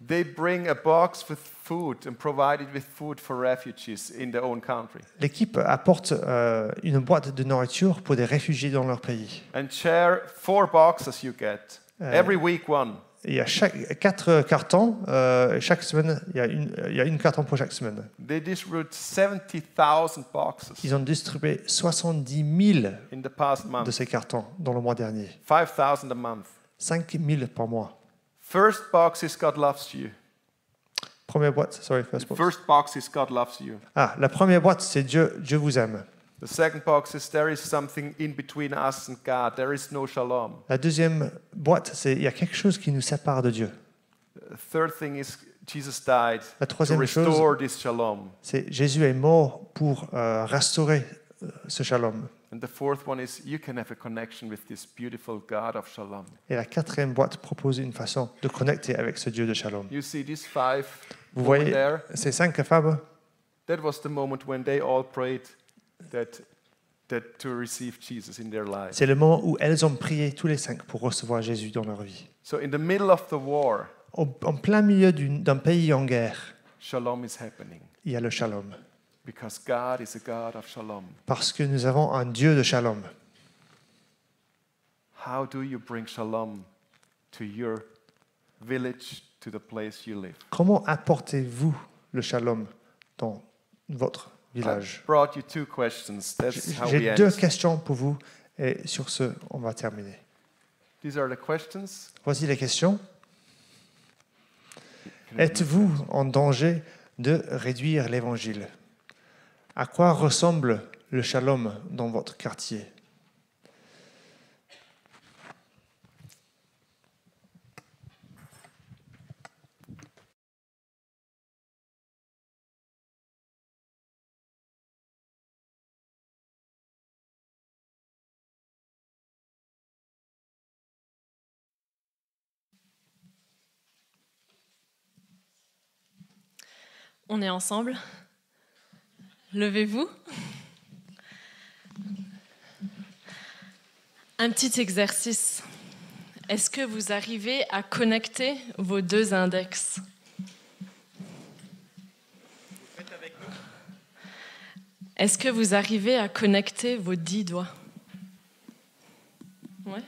They bring a box with food and provide it with food for refugees in their own country. L'équipe apporte une boîte de nourriture pour des réfugiés dans leur pays. And share 4 boxes you get. Every week one. Il y a 4 cartons. Chaque semaine, il y a une carton pour chaque semaine. They distribute 70,000 boxes Ils ont distribué 70 000 in the past month. de ces cartons dans le mois dernier. 5,000 a month. 5 000 par mois. First box is God loves you. Première boîte, sorry, first box. First box is God loves you. Ah, la première boîte, c'est Dieu vous aime. The second box is there is something in between us and God. There is no shalom. La deuxième boîte, c'est il y a quelque chose qui nous sépare de Dieu. The third thing is Jesus died La to troisième restore chose, this shalom. c'est Jésus est mort pour restaurer ce shalom. And the fourth one is you can have a connection with this beautiful God of shalom. Et la quatrième boîte propose une façon de connecter avec ce Dieu de shalom. You see these 5 Vous women voyez there? ces 5 femmes? That was the moment when they all prayed that to receive Jesus in their life. C'est le moment où elles ont prié tous les 5 pour recevoir Jésus dans leur vie. So in the middle of the war, En plein milieu d'un pays en guerre, shalom is happening. il y a le shalom. Because God is a God of shalom. Parce que nous avons un Dieu de shalom. How do you bring shalom to your village, to the place you live? Comment apportez-vous le shalom dans votre village? I brought you 2 questions. That's how we J'ai end. 2 questions pour vous et sur ce, on va terminer. These are the questions. Voici les questions. Êtes-vous en danger de réduire l'évangile? À quoi ressemble le shalom dans votre quartier? On est ensemble. Levez-vous. Un petit exercice. Est-ce que vous arrivez à connecter vos 2 index? Est-ce que vous arrivez à connecter vos 10 doigts? Ouais.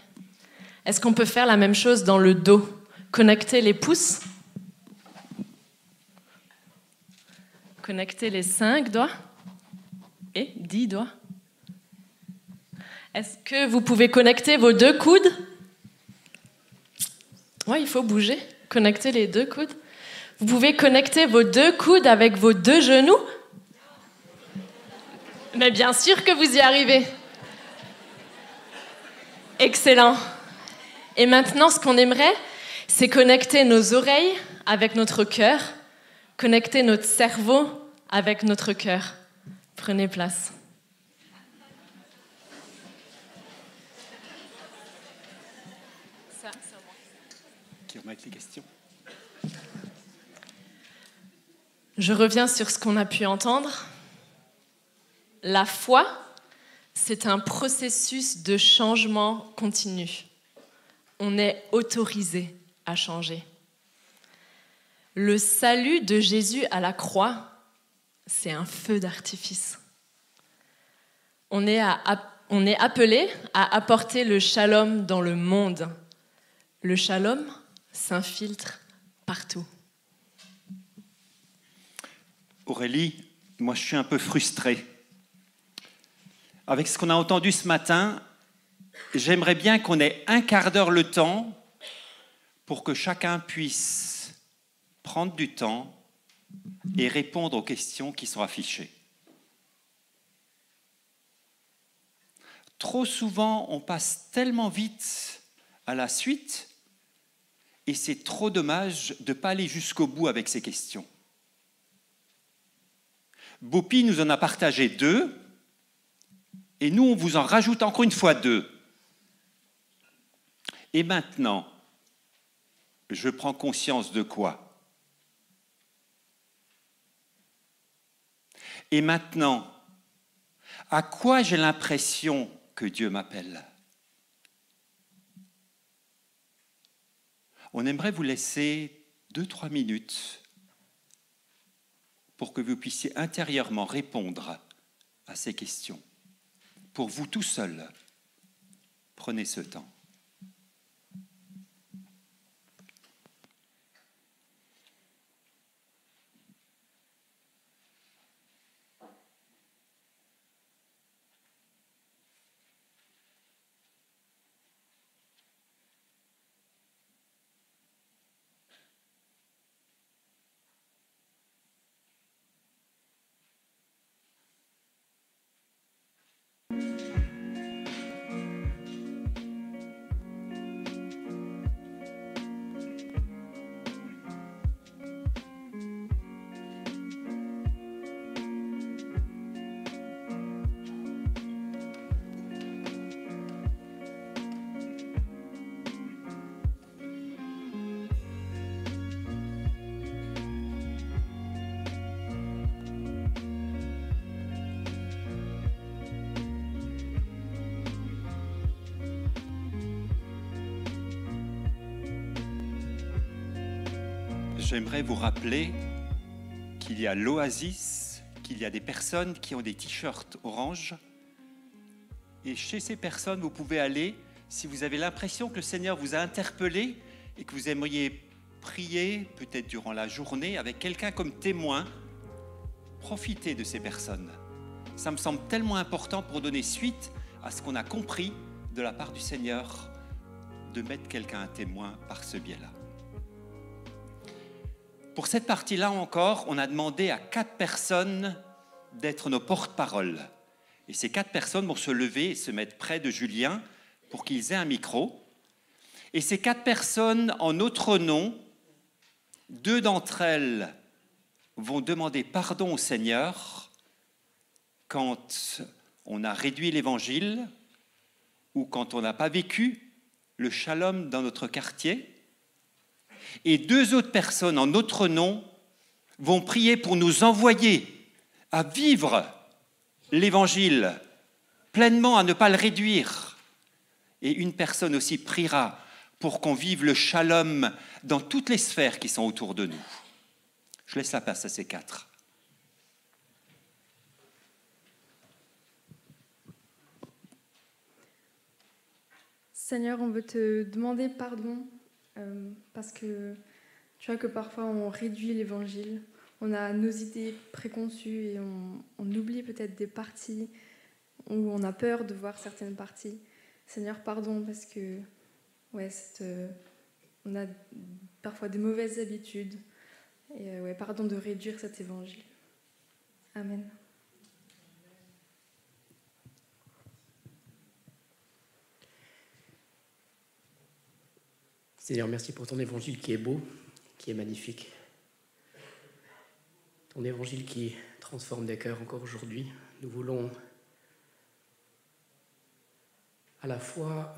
Est-ce qu'on peut faire la même chose dans le dos? Connecter les pouces? Connecter les 5 doigts et 10 doigts. Est-ce que vous pouvez connecter vos 2 coudes? Oui, il faut bouger. Connecter les 2 coudes. Vous pouvez connecter vos 2 coudes avec vos 2 genoux? Mais bien sûr que vous y arrivez. Excellent. Et maintenant, ce qu'on aimerait, c'est connecter nos oreilles avec notre cœur, connecter notre cerveau avec notre cœur. Prenez place. Qui remettent les questions. Je reviens sur ce qu'on a pu entendre. La foi, c'est un processus de changement continu. On est autorisé à changer. Le salut de Jésus à la croix, c'est un feu d'artifice. On est appelé à apporter le shalom dans le monde. Le shalom s'infiltre partout. Aurélie, moi je suis un peu frustré. Avec ce qu'on a entendu ce matin, j'aimerais bien qu'on ait un quart d'heure le temps pour que chacun puisse prendre du temps et répondre aux questions qui sont affichées. Trop souvent, on passe tellement vite à la suite et c'est trop dommage de ne pas aller jusqu'au bout avec ces questions. Bopi nous en a partagé 2 et nous, on vous en rajoute encore une fois 2. Et maintenant, je prends conscience de quoi? Et maintenant, à quoi j'ai l'impression que Dieu m'appelle? On aimerait vous laisser 2-3 minutes pour que vous puissiez intérieurement répondre à ces questions. Pour vous tout seul, prenez ce temps. J'aimerais vous rappeler qu'il y a l'Oasis, qu'il y a des personnes qui ont des t-shirts orange. Et chez ces personnes, vous pouvez aller, si vous avez l'impression que le Seigneur vous a interpellé et que vous aimeriez prier, peut-être durant la journée, avec quelqu'un comme témoin, profitez de ces personnes. Ça me semble tellement important pour donner suite à ce qu'on a compris de la part du Seigneur, de mettre quelqu'un à témoin par ce biais-là. Pour cette partie-là encore, on a demandé à 4 personnes d'être nos porte-paroles. Et ces 4 personnes vont se lever et se mettre près de Julien pour qu'ils aient un micro. Et ces 4 personnes, en notre nom, 2 d'entre elles vont demander pardon au Seigneur quand on a réduit l'Évangile ou quand on n'a pas vécu le shalom dans notre quartier. Et 2 autres personnes en notre nom vont prier pour nous envoyer à vivre l'Évangile pleinement, à ne pas le réduire. Et une personne aussi priera pour qu'on vive le shalom dans toutes les sphères qui sont autour de nous. Je laisse la place à ces 4. Seigneur, on veut te demander pardon parce que tu vois que parfois on réduit l'évangile, on a nos idées préconçues et on oublie peut-être des parties où on a peur de voir certaines parties. Seigneur, pardon parce que on a parfois des mauvaises habitudes et pardon de réduire cet évangile. Amen. Seigneur, merci pour ton évangile qui est beau, qui est magnifique. Ton évangile qui transforme des cœurs encore aujourd'hui. Nous voulons à la fois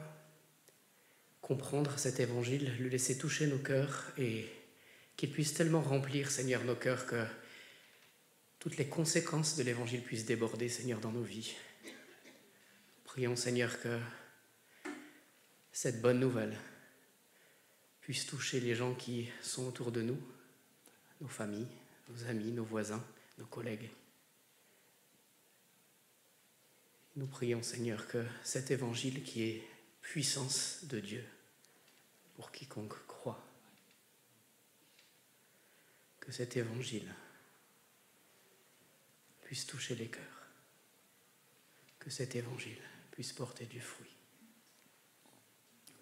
comprendre cet évangile, le laisser toucher nos cœurs et qu'il puisse tellement remplir, Seigneur, nos cœurs que toutes les conséquences de l'évangile puissent déborder, Seigneur, dans nos vies. Prions, Seigneur, que cette bonne nouvelle puisse toucher les gens qui sont autour de nous, nos familles, nos amis, nos voisins, nos collègues. Nous prions, Seigneur, que cet évangile qui est puissance de Dieu pour quiconque croit, que cet évangile puisse toucher les cœurs, que cet évangile puisse porter du fruit.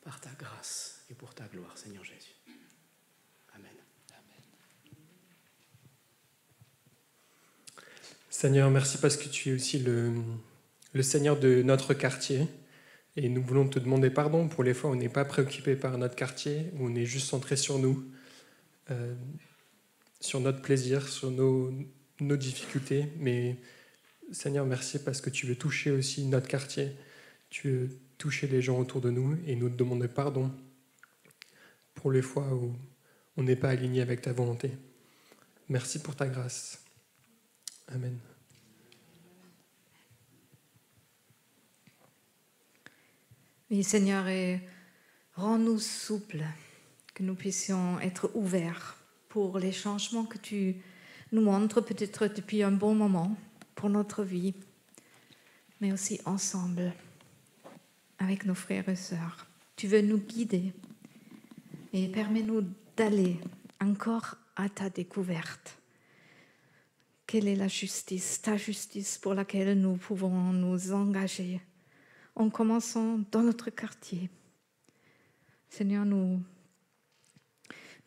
Par ta grâce et pour ta gloire, Seigneur Jésus. Amen. Seigneur, merci parce que tu es aussi le Seigneur de notre quartier. Et nous voulons te demander pardon pour les fois où on n'est pas préoccupé par notre quartier, où on est juste centré sur nous, sur notre plaisir, sur nos difficultés. Mais Seigneur, merci parce que tu veux toucher aussi notre quartier. Tu veux toucher les gens autour de nous et nous te demander pardon pour les fois où on n'est pas aligné avec ta volonté. Merci pour ta grâce. Amen. Oui, Seigneur, et rends-nous souples, que nous puissions être ouverts pour les changements que tu nous montres peut-être depuis un bon moment pour notre vie, mais aussi ensemble, avec nos frères et sœurs. Tu veux nous guider et permets-nous d'aller encore à ta découverte. Quelle est la justice, ta justice pour laquelle nous pouvons nous engager en commençant dans notre quartier. Seigneur, nous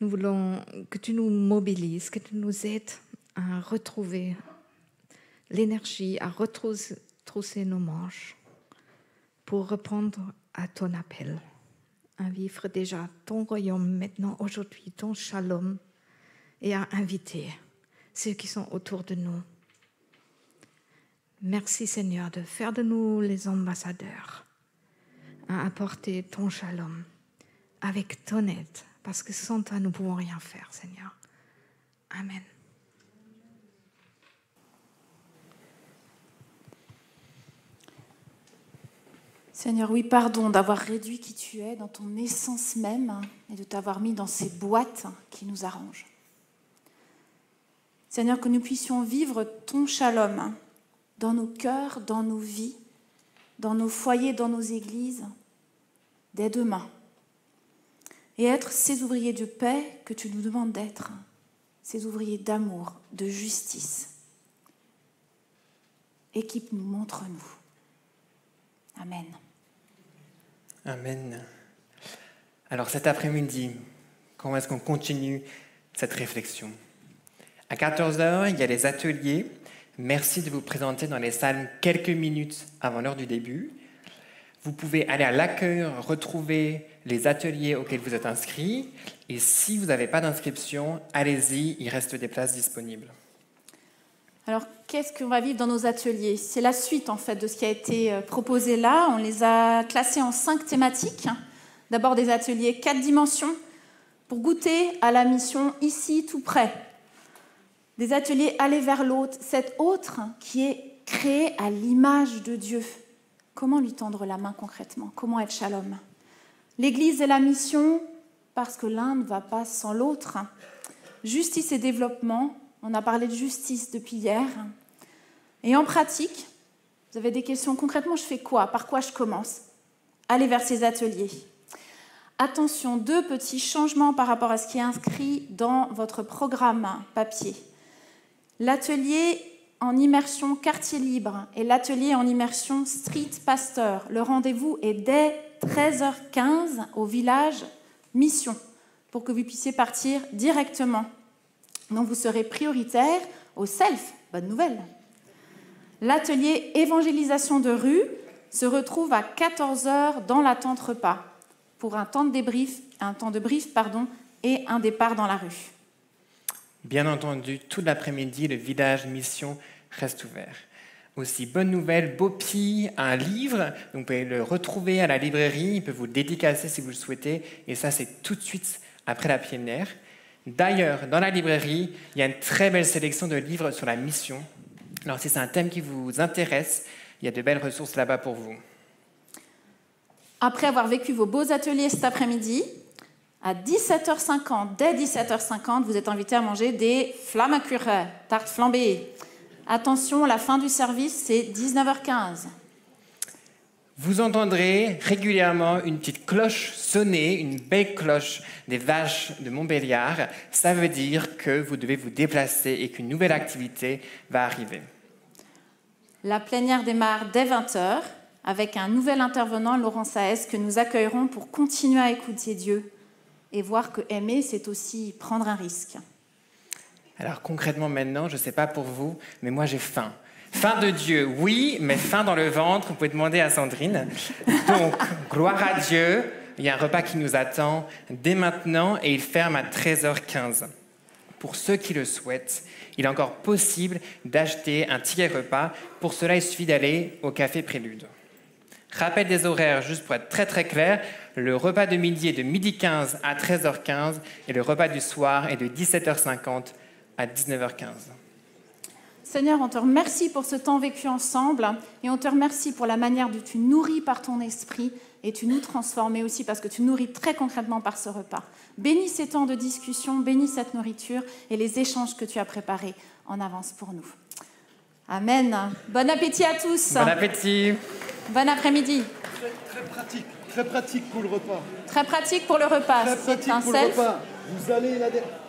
voulons que tu nous mobilises, que tu nous aides à retrouver l'énergie, à retrousser nos manches pour répondre à ton appel, à vivre déjà ton royaume maintenant, aujourd'hui, ton shalom, et à inviter ceux qui sont autour de nous. Merci Seigneur de faire de nous les ambassadeurs, à apporter ton shalom avec ton aide, parce que sans toi nous ne pouvons rien faire, Seigneur. Amen. Seigneur, oui, pardon d'avoir réduit qui tu es dans ton essence même et de t'avoir mis dans ces boîtes qui nous arrangent. Seigneur, que nous puissions vivre ton shalom dans nos cœurs, dans nos vies, dans nos foyers, dans nos églises, dès demain. Et être ces ouvriers de paix que tu nous demandes d'être, ces ouvriers d'amour, de justice. Équipe-nous, montre-nous. Amen. Amen. Alors cet après-midi, comment est-ce qu'on continue cette réflexion ? À 14h, il y a les ateliers. Merci de vous présenter dans les salles quelques minutes avant l'heure du début. Vous pouvez aller à l'accueil, retrouver les ateliers auxquels vous êtes inscrits. Et si vous n'avez pas d'inscription, allez-y, il reste des places disponibles. Alors, qu'est-ce qu'on va vivre dans nos ateliers ? C'est la suite, en fait, de ce qui a été proposé là. On les a classés en 5 thématiques. D'abord, des ateliers 4 dimensions pour goûter à la mission ici, tout près. Des ateliers aller vers l'autre, cet autre qui est créé à l'image de Dieu. Comment lui tendre la main concrètement ? Comment être shalom ? L'Église et la mission, parce que l'un ne va pas sans l'autre. Justice et développement, on a parlé de justice depuis hier. Et en pratique, vous avez des questions concrètement, je fais quoi ? Par quoi je commence ? Allez vers ces ateliers. Attention, 2 petits changements par rapport à ce qui est inscrit dans votre programme papier. L'atelier en immersion quartier libre et l'atelier en immersion street pasteur. Le rendez-vous est dès 13h15 au village Mission pour que vous puissiez partir directement. Donc vous serez prioritaire au self. Bonne nouvelle. L'atelier évangélisation de rue se retrouve à 14h dans la tente repas pour un temps de brief et un départ dans la rue. Bien entendu, toute l'après-midi, le village Mission reste ouvert. Aussi, bonne nouvelle, Bopi a un livre, donc vous pouvez le retrouver à la librairie, il peut vous le dédicacer si vous le souhaitez, et ça c'est tout de suite après la plénière. D'ailleurs, dans la librairie, il y a une très belle sélection de livres sur la mission. Alors si c'est un thème qui vous intéresse, il y a de belles ressources là-bas pour vous. Après avoir vécu vos beaux ateliers cet après-midi, à 17h50, dès 17h50, vous êtes invités à manger des flammekuchen, tartes flambées. Attention, la fin du service, c'est 19h15. Vous entendrez régulièrement une petite cloche sonner, une belle cloche des vaches de Montbéliard. Ça veut dire que vous devez vous déplacer et qu'une nouvelle activité va arriver. La plénière démarre dès 20h avec un nouvel intervenant, Laurent Saez, que nous accueillerons pour continuer à écouter Dieu et voir que aimer, c'est aussi prendre un risque. Alors concrètement maintenant, je ne sais pas pour vous, mais moi j'ai faim. Faim de Dieu, oui, mais faim dans le ventre, vous pouvez demander à Sandrine. Donc, gloire à Dieu, il y a un repas qui nous attend dès maintenant et il ferme à 13h15. Pour ceux qui le souhaitent, il est encore possible d'acheter un ticket repas. Pour cela, il suffit d'aller au Café Prélude. Rappel des horaires, juste pour être très très clair, le repas de midi est de 12h15 à 13h15 et le repas du soir est de 17h50 à 19h15. Seigneur, on te remercie pour ce temps vécu ensemble et on te remercie pour la manière dont tu nourris par ton esprit et tu nous transformes, mais aussi parce que tu nourris très concrètement par ce repas. Bénis ces temps de discussion, bénis cette nourriture et les échanges que tu as préparés en avance pour nous. Amen. Bon appétit à tous. Bon appétit. Bon après-midi. Très pratique pour le repas. Très pratique pour le repas. Très pratique C'est un pour le self. repas. Vous allez là-dedans.